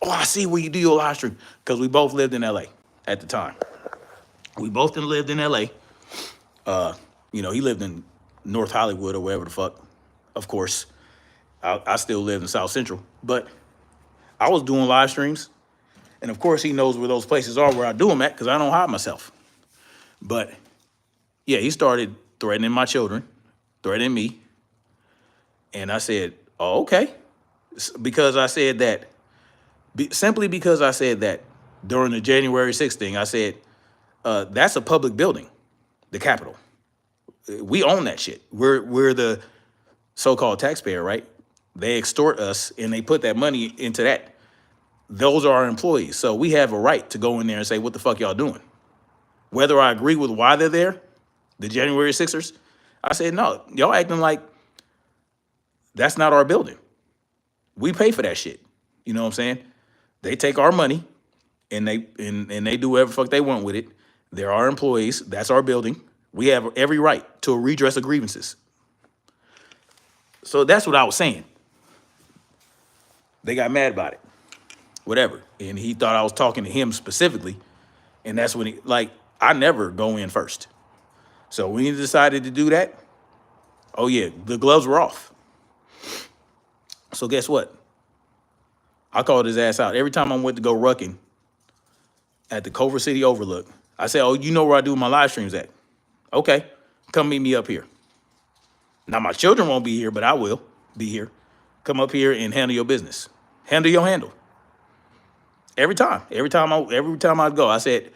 Oh, I see where you do your live stream. Because we both lived in LA at the time. We both lived in LA. You know, he lived in North Hollywood or wherever the fuck. Of course, I still live in South Central. But I was doing live streams. And of course, he knows where those places are where I do them at because I don't hide myself. But yeah, he started threatening my children, threatening me. And I said, oh, okay. Because I said that, simply because I said that during the January 6th thing, I said, that's a public building, the Capitol. We own that shit. We're the so-called taxpayer, right? They extort us and they put that money into that. Those are our employees. So we have a right to go in there and say, what the fuck y'all doing? Whether I agree with why they're there, the January 6ers, I said, no, y'all acting like that's not our building. We pay for that shit. You know what I'm saying? They take our money and they do whatever the fuck they want with it. They're our employees. That's our building. We have every right to a redress of grievances. So that's what I was saying. They got mad about it. Whatever. And he thought I was talking to him specifically. And that's when I never go in first. So when he decided to do that, oh yeah, the gloves were off. So guess what? I called his ass out. Every time I went to go rucking at the Culver City Overlook, I said, oh, you know where I do my live streams at? Okay, come meet me up here. Now, my children won't be here, but I will be here. Come up here and handle your business. Handle your handle. Every time I go, I said,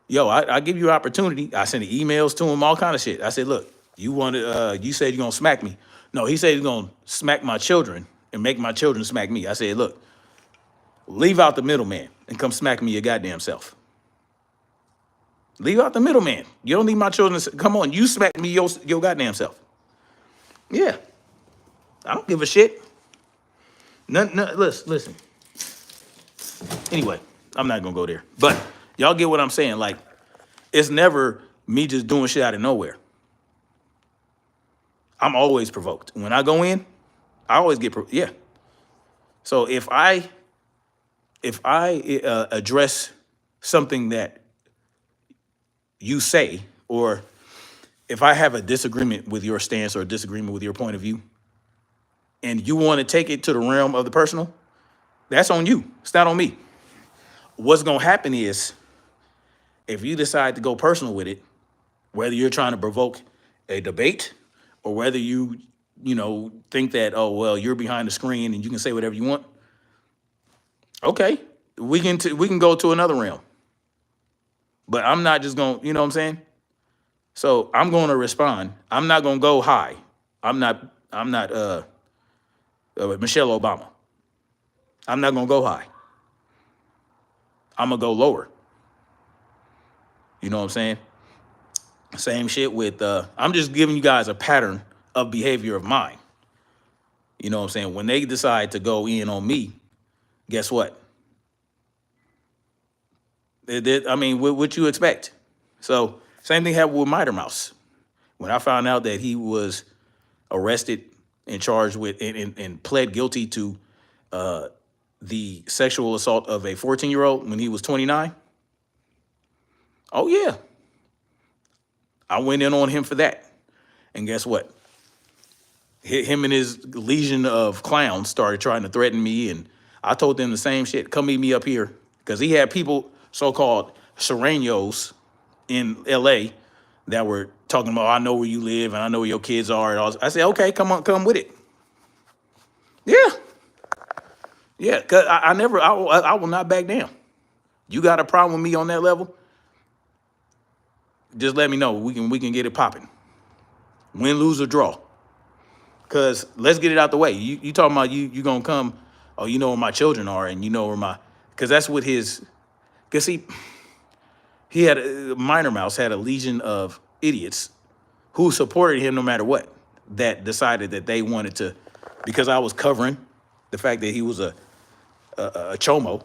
yo, I give you an opportunity. I sent emails to him, all kind of shit. I said, look, you said you're going to smack me. No, he said he's going to smack my children and make my children smack me. I said, look, leave out the middleman and come smack me your goddamn self. Leave out the middleman. You don't need my children to come on. You smack me your goddamn self. Yeah. I don't give a shit. Listen. Anyway, I'm not going to go there. But y'all get what I'm saying. Like, it's never me just doing shit out of nowhere. I'm always provoked. When I go in, I always get So if I address something that you say, or if I have a disagreement with your stance or a disagreement with your point of view, and you want to take it to the realm of the personal, that's on you. It's not on me. What's going to happen is if you decide to go personal with it, whether you're trying to provoke a debate or whether you think that, oh, well, you're behind the screen and you can say whatever you want. Okay, we can go to another realm, but I'm not just going, you know what I'm saying? So I'm going to respond. I'm not going to go high. I'm not Michelle Obama. I'm not going to go high. I'm going to go lower. You know what I'm saying? Same shit with, I'm just giving you guys a pattern of behavior of mine. You know what I'm saying? When they decide to go in on me, guess what? I mean, what you expect? So same thing happened with Miter Mouse. When I found out that he was arrested and charged with and pled guilty to the sexual assault of a 14-year-old when he was 29. Oh, yeah. I went in on him for that. And guess what? Him and his legion of clowns started trying to threaten me. And I told them the same shit. Come meet me up here. Because he had people, so-called Serenos in L.A. that were talking about, I know where you live and I know where your kids are. And all. I said, okay, come on, come with it. Yeah. Yeah, because I will not back down. You got a problem with me on that level? Just let me know. We can get it popping. Win, lose, or draw. Because let's get it out the way. You talking about you going to come, oh, you know where my children are and you know where my, because that's what his, because he had, Minor Mouse had a legion of idiots who supported him no matter what, that decided that they wanted to, because I was covering the fact that he was a chomo,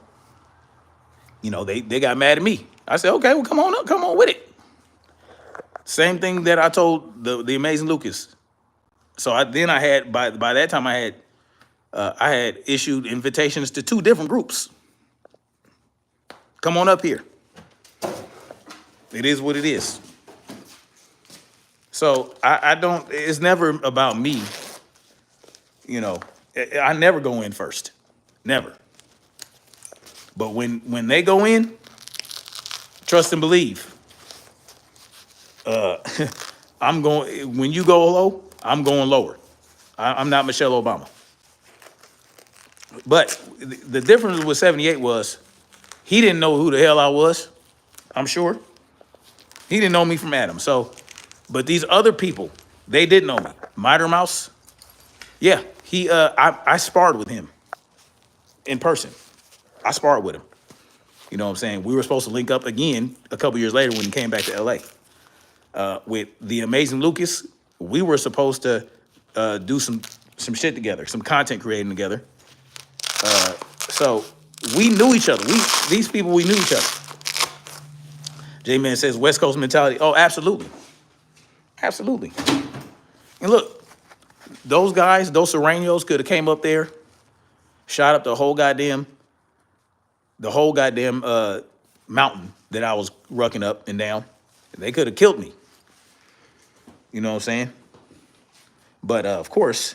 they got mad at me. I said, okay, well, come on with it. Same thing that I told the amazing Lucas. So I had by that time I had issued invitations to 2 different groups. Come on up here. It is what it is. So I don't. It's never about me. I never go in first. Never. But when they go in, trust and believe. I'm going. When you go low, I'm going lower. I'm not Michelle Obama. But the difference with 78 was he didn't know who the hell I was. I'm sure. He didn't know me from Adam. So, but these other people, they did know me. Miter Mouse, yeah, I sparred with him in person. I sparred with him. You know what I'm saying? We were supposed to link up again a couple years later when he came back to LA. With the amazing Lucas, we were supposed to do some shit together, some content creating together. So we knew each other. These people, we knew each other. J-Man says West Coast mentality. Oh, absolutely. Absolutely. And look, those guys, those Serenos could have came up there, shot up the whole goddamn mountain that I was rucking up and down. They could have killed me. You know what I'm saying? But of course,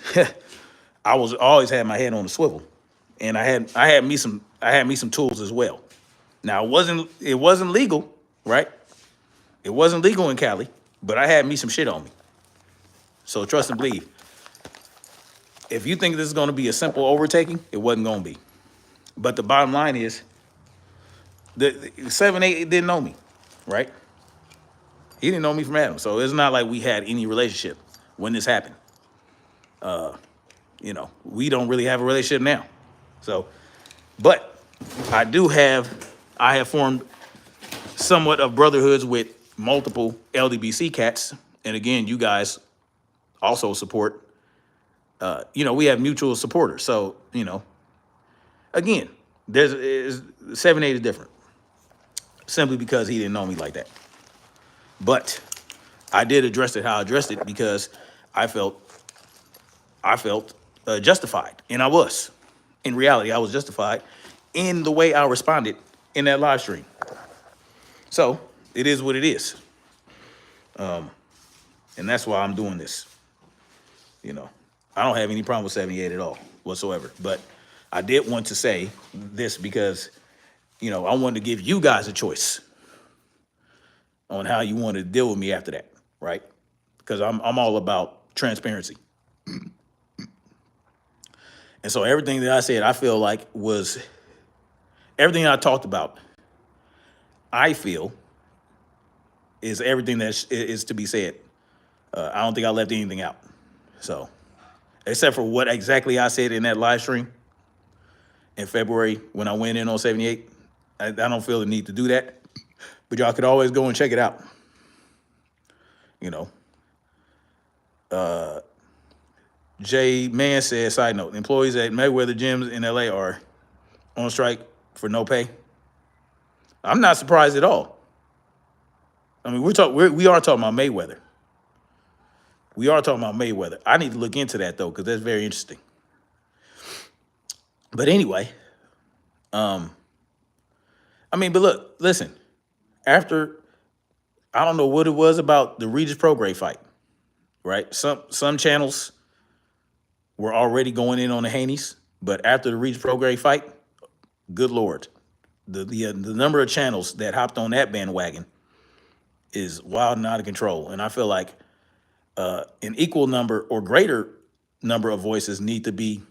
I always had my head on the swivel, and I had me some tools as well. Now it wasn't legal, right? It wasn't legal in Cali, but I had me some shit on me. So trust and believe. If you think this is going to be a simple overtaking, it wasn't going to be. But the bottom line is, the 78 didn't know me, right? He didn't know me from Adam, so it's not like we had any relationship when this happened. We don't really have a relationship now. So, but I have formed somewhat of brotherhoods with multiple LDBC cats, and again, you guys also support. We have mutual supporters. So, again, 78 is different, simply because he didn't know me like that. But I did address it how I addressed it because I felt justified, and I was. In reality, I was justified in the way I responded in that live stream. So it is what it is. And that's why I'm doing this. You know, I don't have any problem with 78 at all whatsoever. But I did want to say this because, you know, I wanted to give you guys a choice on how you want to deal with me after that, right? Because I'm all about transparency. And so everything that I said, I feel like was everything I talked about, I feel is everything that is to be said. I don't think I left anything out. So, except for what exactly I said in that live stream in February when I went in on 78, I don't feel the need to do that. But y'all could always go and check it out. You know, Jay Mann said, side note, employees at Mayweather gyms in LA are on strike for no pay. I'm not surprised at all. I mean, we are talking about Mayweather. We are talking about Mayweather. I need to look into that though, because that's very interesting. But anyway, I mean, but look, listen, after, I don't know what it was about the Regis Prograis fight, right? Some channels were already going in on the Haney's, but after the Regis Prograis fight, good Lord, the number of channels that hopped on that bandwagon is wild and out of control. And I feel like an equal number or greater number of voices need to be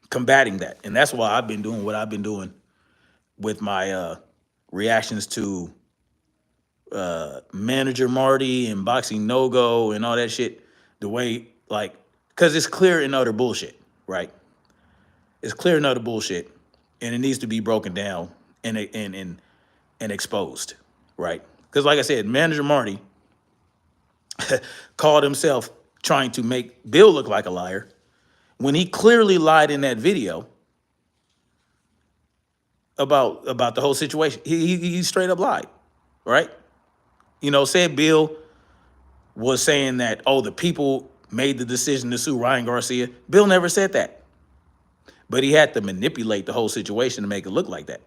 combating that. And that's why I've been doing what I've been doing with my reactions to Manager Marty and Boxing No Go and all that shit. The way, like, because it's clear and utter bullshit, right? It's clear and utter bullshit, and it needs to be broken down and exposed, right? Because like I said, Manager Marty called himself trying to make Bill look like a liar when he clearly lied in that video about the whole situation. He straight up lied, right? You know, said Bill was saying that, oh, the people made the decision to sue Ryan Garcia. Bill never said that. But he had to manipulate the whole situation to make it look like that.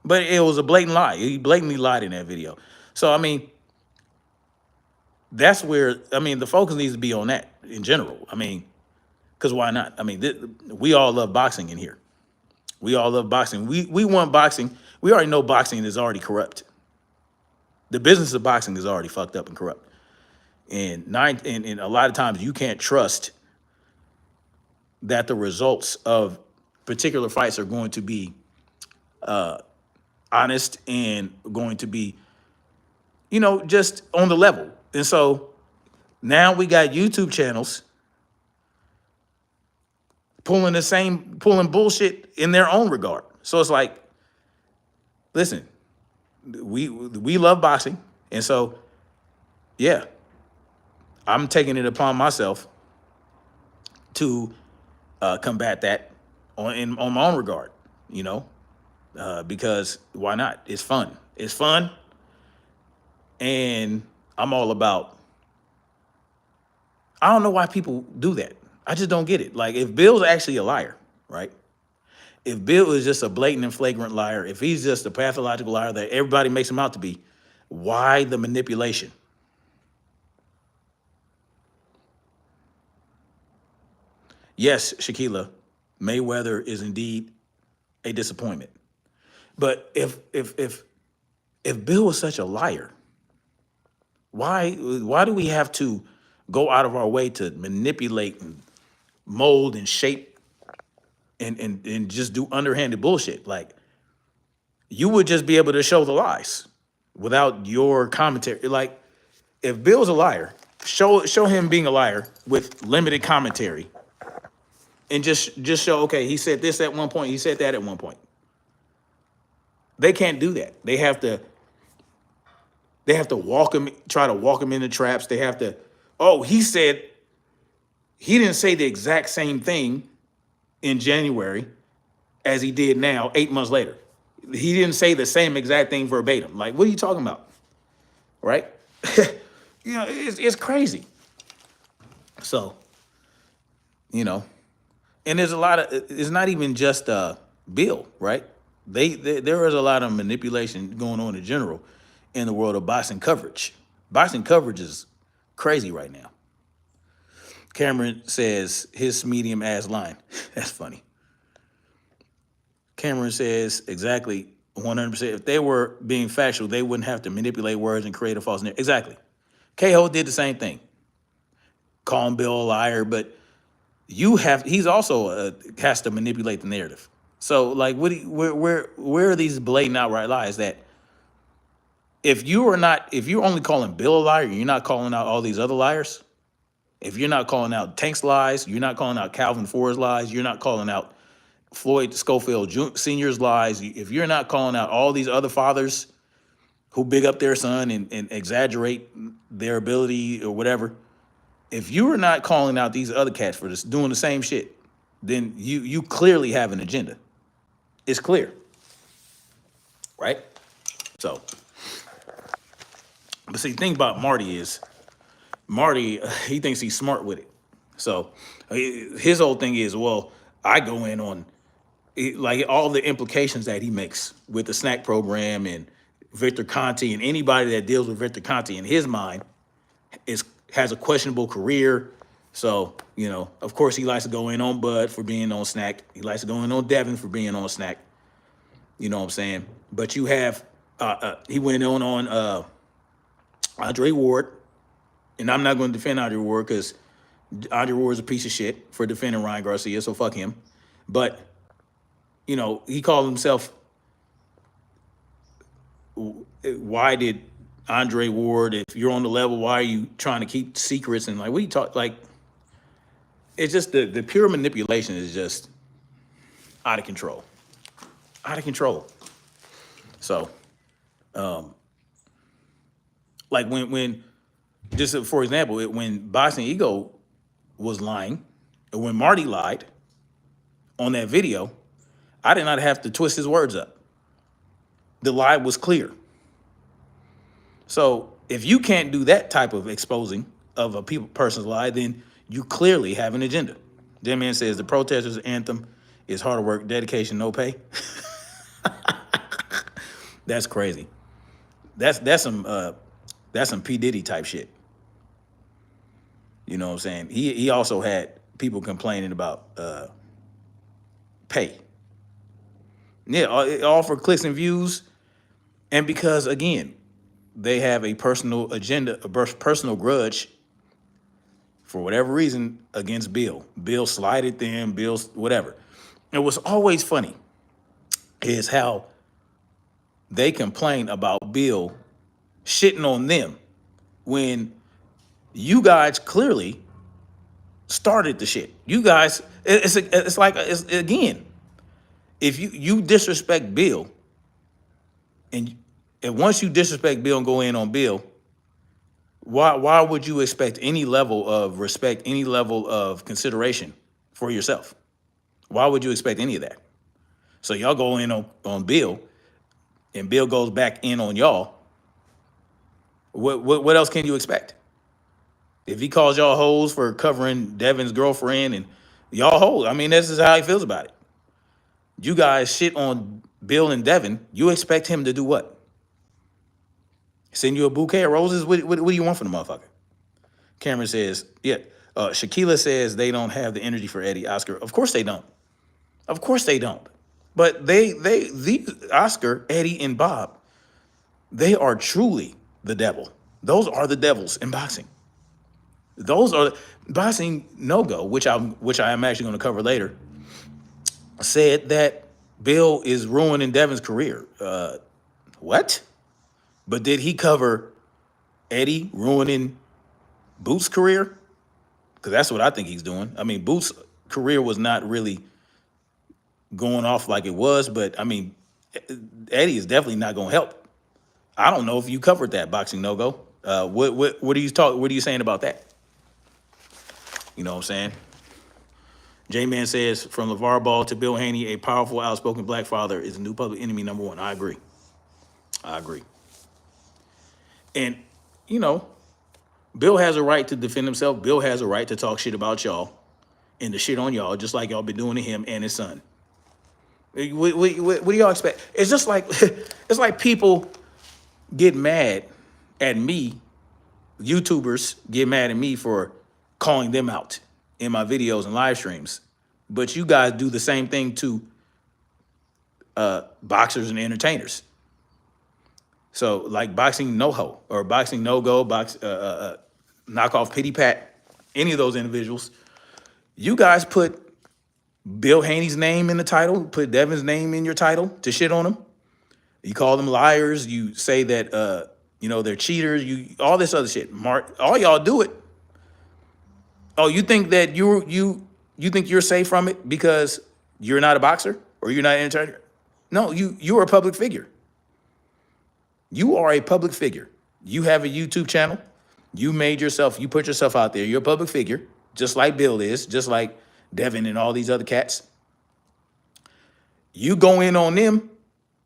But it was a blatant lie. He blatantly lied in that video. So, I mean, that's where, I mean, the focus needs to be on that in general. I mean, because why not? I mean, we all love boxing in here. We all love boxing. We want boxing. We already know boxing is already corrupt. The business of boxing is already fucked up and corrupt. And a lot of times you can't trust that the results of particular fights are going to be honest and going to be, you know, just on the level. And so now we got YouTube channels pulling bullshit in their own regard. So it's like, listen, we love boxing. And so, yeah, I'm taking it upon myself to combat that on my own regard, you know, because why not? It's fun. It's fun. And I'm all about, I don't know why people do that. I just don't get it. Like, if Bill's actually a liar, right? If Bill is just a blatant and flagrant liar, if he's just a pathological liar that everybody makes him out to be, why the manipulation? Yes, Shaquilla, Mayweather is indeed a disappointment. But if Bill was such a liar, why do we have to go out of our way to manipulate and mold and shape and just do underhanded bullshit? Like, you would just be able to show the lies without your commentary. Like, if Bill's a liar, show him being a liar with limited commentary, and just show, okay, he said this at one point, he said that at one point. They can't do that. They have to try to walk him into traps. They have to, oh, he didn't say the exact same thing in January as he did now 8 months later. He didn't say the same exact thing verbatim. Like, what are you talking about? Right? You know, it's crazy. So, you know, and there's a lot of, it's not even just Bill, right? There is a lot of manipulation going on in general. in the world of boxing coverage. Boxing coverage is crazy right now. Cameron says his medium ass line. That's funny. Cameron says exactly 100%. If they were being factual, they wouldn't have to manipulate words and create a false narrative. Exactly. K-Ho did the same thing. Calling Bill a liar, but he's also has to manipulate the narrative. So like, where are these blatant outright lies that if you're only calling Bill a liar, you're not calling out all these other liars. If you're not calling out Tank's lies, you're not calling out Calvin Ford's lies, you're not calling out Floyd Schofield Sr.'s lies, if you're not calling out all these other fathers who big up their son and exaggerate their ability or whatever, if you are not calling out these other cats for this doing the same shit, then you clearly have an agenda. It's clear, right? So, but see, the thing about Marty is, he thinks he's smart with it. So his whole thing is, well, I go in on like all the implications that he makes with the snack program and Victor Conte, and anybody that deals with Victor Conte in his mind has a questionable career. So, of course he likes to go in on Bud for being on snack. He likes to go in on Devin for being on snack. You know what I'm saying? But you have, he went on Andre Ward, and I'm not going to defend Andre Ward because Andre Ward is a piece of shit for defending Ryan Garcia, so fuck him. But, he called himself, why did Andre Ward, if you're on the level, why are you trying to keep secrets? And like, what you talk, like, it's just the pure manipulation is just out of control. Out of control. So, like when just for example, when Boxing Ego was lying, and when Marty lied on that video, I did not have to twist his words up. The lie was clear. So if you can't do that type of exposing of a person's lie, then you clearly have an agenda. That man says the protesters' anthem is hard work, dedication, no pay. That's crazy. That's some P. Diddy type shit. You know what I'm saying? He also had people complaining about pay. Yeah, all for clicks and views. And because, again, they have a personal agenda, a personal grudge, for whatever reason, against Bill. Bill slighted them, Bill's whatever. And what's always funny is how they complain about Bill shitting on them when you guys clearly started the shit. You guys, it's like again, if you disrespect Bill, and once you disrespect Bill and go in on Bill, why would you expect any level of respect, any level of consideration for yourself? Why would you expect any of that? So y'all go in on Bill, and Bill goes back in on y'all. What else can you expect? If he calls y'all hoes for covering Devin's girlfriend and y'all hoes, I mean, this is how he feels about it. You guys shit on Bill and Devin, you expect him to do what? Send you a bouquet of roses? What do you want from the motherfucker? Cameron says, yeah. Shaquila says they don't have the energy for Eddie, Oscar. Of course they don't. Of course they don't. But the Oscar, Eddie, and Bob, they are truly the devil. Those are the devils in boxing. Those are boxing no-go, which I am actually going to cover later, said that Bill is ruining Devin's career. What? But did he cover Eddie ruining Boots' career? Because that's what I think he's doing. I mean, Boots' career was not really going off like it was, but I mean, Eddie is definitely not going to help. I don't know if you covered that boxing no-go. What are you saying about that? You know what I'm saying? J-Man says, from LeVar Ball to Bill Haney, a powerful, outspoken black father is the new public enemy number one. I agree. And, Bill has a right to defend himself. Bill has a right to talk shit about y'all and to shit on y'all, just like y'all been doing to him and his son. What do y'all expect? It's just like, it's like people get mad at me, YouTubers get mad at me for calling them out in my videos and live streams. But you guys do the same thing to boxers and entertainers. So like boxing no-ho or boxing no-go, knockoff pity pat, any of those individuals, you guys put Bill Haney's name in the title, put Devin's name in your title to shit on them. You call them liars. You say that they're cheaters. You all this other shit. Mark, all y'all do it. Oh, you think that you think you're safe from it because you're not a boxer or you're not an entertainer? No, you're a public figure. You are a public figure. You have a YouTube channel. You put yourself out there. You're a public figure, just like Bill is, just like Devin and all these other cats. You go in on them,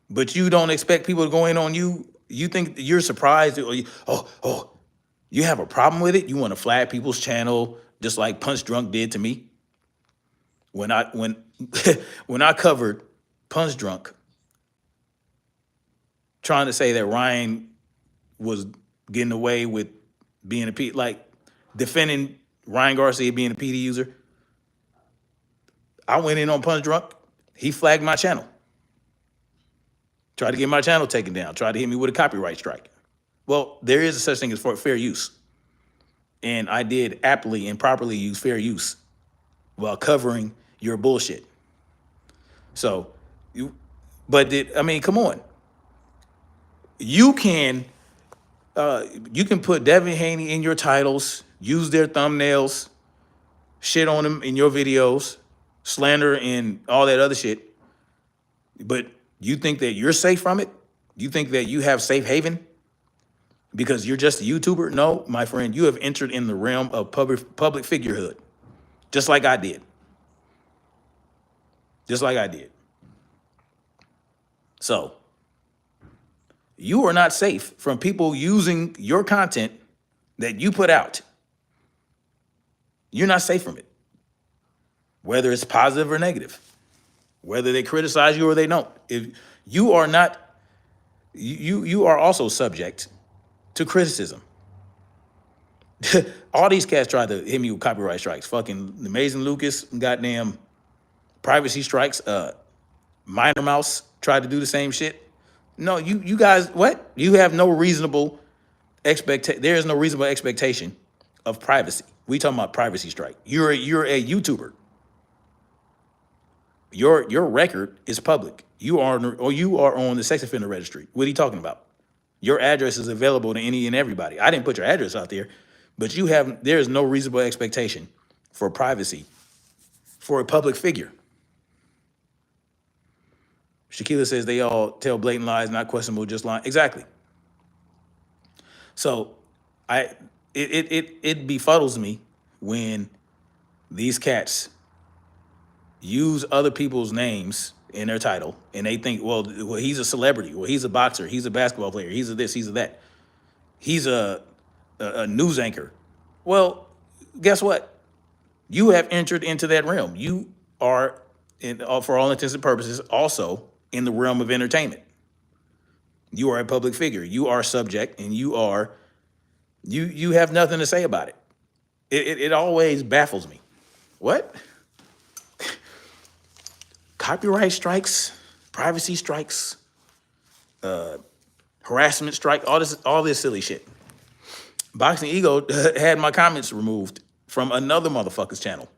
but you don't expect people to go in on you. You think you're surprised, or you have a problem with it. You want to flag people's channel, just like Punch Drunk did to me. When when I covered Punch Drunk, trying to say that Ryan was getting away with being defending Ryan Garcia being a PD user. I went in on Punch Drunk. He flagged my channel. Tried to get my channel taken down. Tried to hit me with a copyright strike. Well, there is a such thing as fair use. And I did aptly and properly use fair use while covering your bullshit. So, come on. You can put Devin Haney in your titles, use their thumbnails, shit on them in your videos, slander and all that other shit. But you think that you're safe from it? You think that you have safe haven because you're just a YouTuber? No, my friend, you have entered in the realm of public figurehood, just like I did. Just like I did. So, you are not safe from people using your content that you put out. You're not safe from it, whether it's positive or negative, whether they criticize you or they don't. If you are not, you are also subject to criticism. All these cats tried to hit me with copyright strikes. Fucking Amazing Lucas, goddamn privacy strikes. Minor Mouse tried to do the same shit. No, you guys, what? You have no reasonable expectation. There is no reasonable expectation of privacy. We talking about privacy strike. You're a YouTuber. Your record is public. You are on the sex offender registry. What are you talking about? Your address is available to any and everybody. I didn't put your address out there, but there is no reasonable expectation for privacy for a public figure. Shaquilla says they all tell blatant lies, not questionable, just lying. Exactly. So it befuddles me when these cats use other people's names in their title and they think, well, he's a celebrity, well, he's a boxer, he's a basketball player, he's a this, he's a that, he's a news anchor. Well, guess what? You have entered into that realm. You are, for all intents and purposes, also in the realm of entertainment. You are a public figure. You are subject, and you have nothing to say about it. It always baffles me. What? Copyright strikes, privacy strikes, harassment strike, all this silly shit. Boxing Ego had my comments removed from another motherfucker's channel.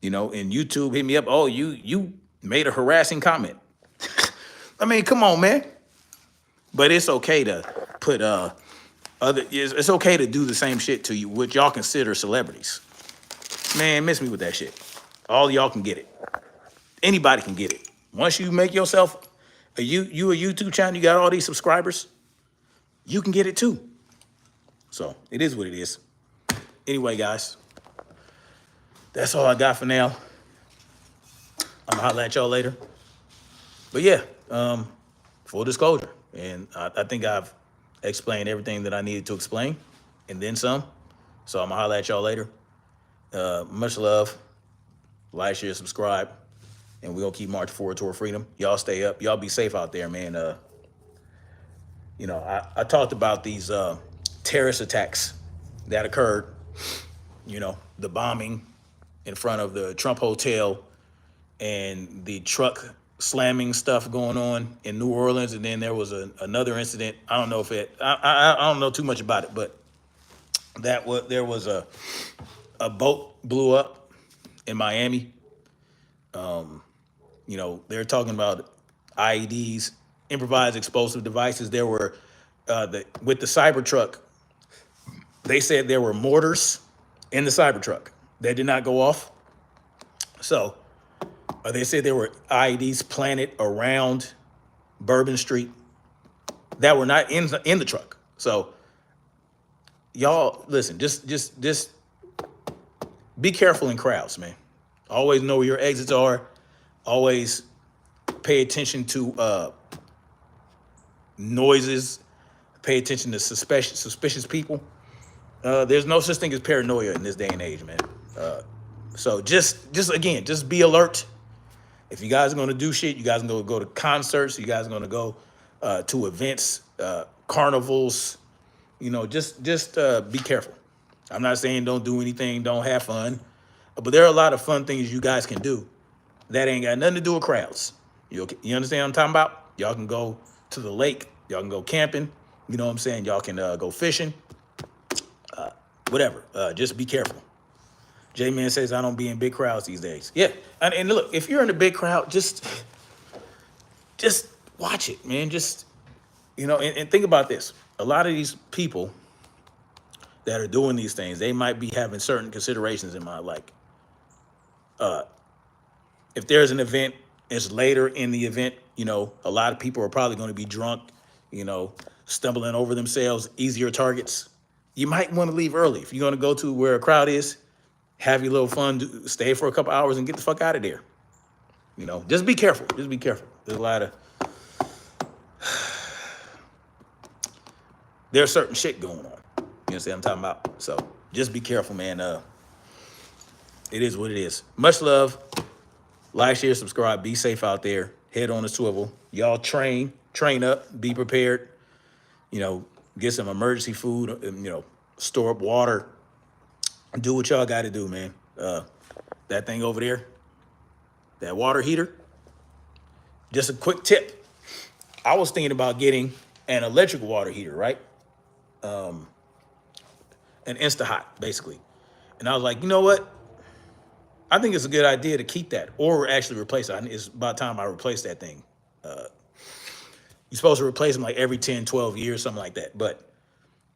And YouTube hit me up. Oh, you made a harassing comment. I mean, come on, man. But it's okay to put it's okay to do the same shit to you, which y'all consider celebrities. Man, miss me with that shit. All y'all can get it. Anybody can get it. Once you make yourself a YouTube channel, you got all these subscribers, you can get it too. So it is what it is. Anyway, guys, that's all I got for now. I'm gonna holler at y'all later. But yeah, full disclosure. And I think I've explained everything that I needed to explain and then some. So I'm gonna holler at y'all later. Much love. Like, share, subscribe. And we're gonna keep marching forward toward freedom. Y'all stay up. Y'all be safe out there, man. You know, I talked about these terrorist attacks that occurred, you know, the bombing in front of the Trump Hotel and the truck slamming stuff going on in New Orleans. And then there was another incident. I don't know if I don't know too much about it, but there was a boat blew up in Miami. You know, they're talking about IEDs, improvised explosive devices. There were with the Cybertruck, they said there were mortars in the Cybertruck that did not go off. So they said there were IEDs planted around Bourbon Street that were not in the truck. So y'all listen, just be careful in crowds, man. Always know where your exits are. Always pay attention to noises. Pay attention to suspicious people. There's no such thing as paranoia in this day and age, man. So just be alert. If you guys are going to do shit, you guys are going to go to concerts, you guys are going to go to events, carnivals, you know, just be careful. I'm not saying don't do anything, don't have fun, but there are a lot of fun things you guys can do that ain't got nothing to do with crowds. You understand what I'm talking about? Y'all can go to the lake, y'all can go camping, you know what I'm saying? Y'all can go fishing, whatever. Just be careful. J-Man says I don't be in big crowds these days. Yeah, and look, if you're in a big crowd, just watch it, man. Just, you know, and think about this. A lot of these people that are doing these things, they might be having certain considerations in mind. Like, if there's an event, it's later in the event, you know, a lot of people are probably going to be drunk, you know, stumbling over themselves, easier targets. You might want to leave early. If you're going to go to where a crowd is, have your little fun, stay for a couple hours and get the fuck out of there. You know, just be careful. Just be careful. There's a lot of, there's certain shit going on. You know what I'm talking about? So just be careful, man. It is what it is. Much love. Like, share, subscribe. Be safe out there. Head on a swivel. Y'all train up, be prepared. You know, get some emergency food, you know, store up water. Do what y'all got to do, man. That thing over there, that water heater, just a quick tip. I was thinking about getting an electric water heater, right? An Insta-Hot, basically. And I was like, you know what? I think it's a good idea to keep that or actually replace it. It's about time I replace that thing. You're supposed to replace them like every 10, 12 years, something like that. But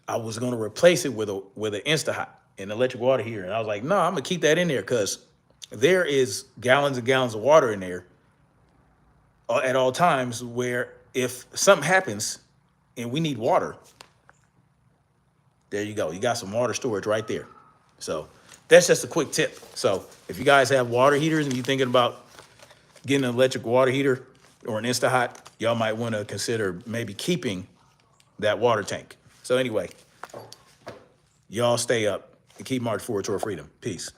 I was going to replace it with an Insta-Hot, an electric water heater. And I was like, no, I'm going to keep that in there because there is gallons and gallons of water in there at all times where if something happens and we need water, there you go. You got some water storage right there. So that's just a quick tip. So if you guys have water heaters and you're thinking about getting an electric water heater or an Insta-Hot, y'all might want to consider maybe keeping that water tank. So anyway, y'all stay up and keep marching forward toward freedom. Peace.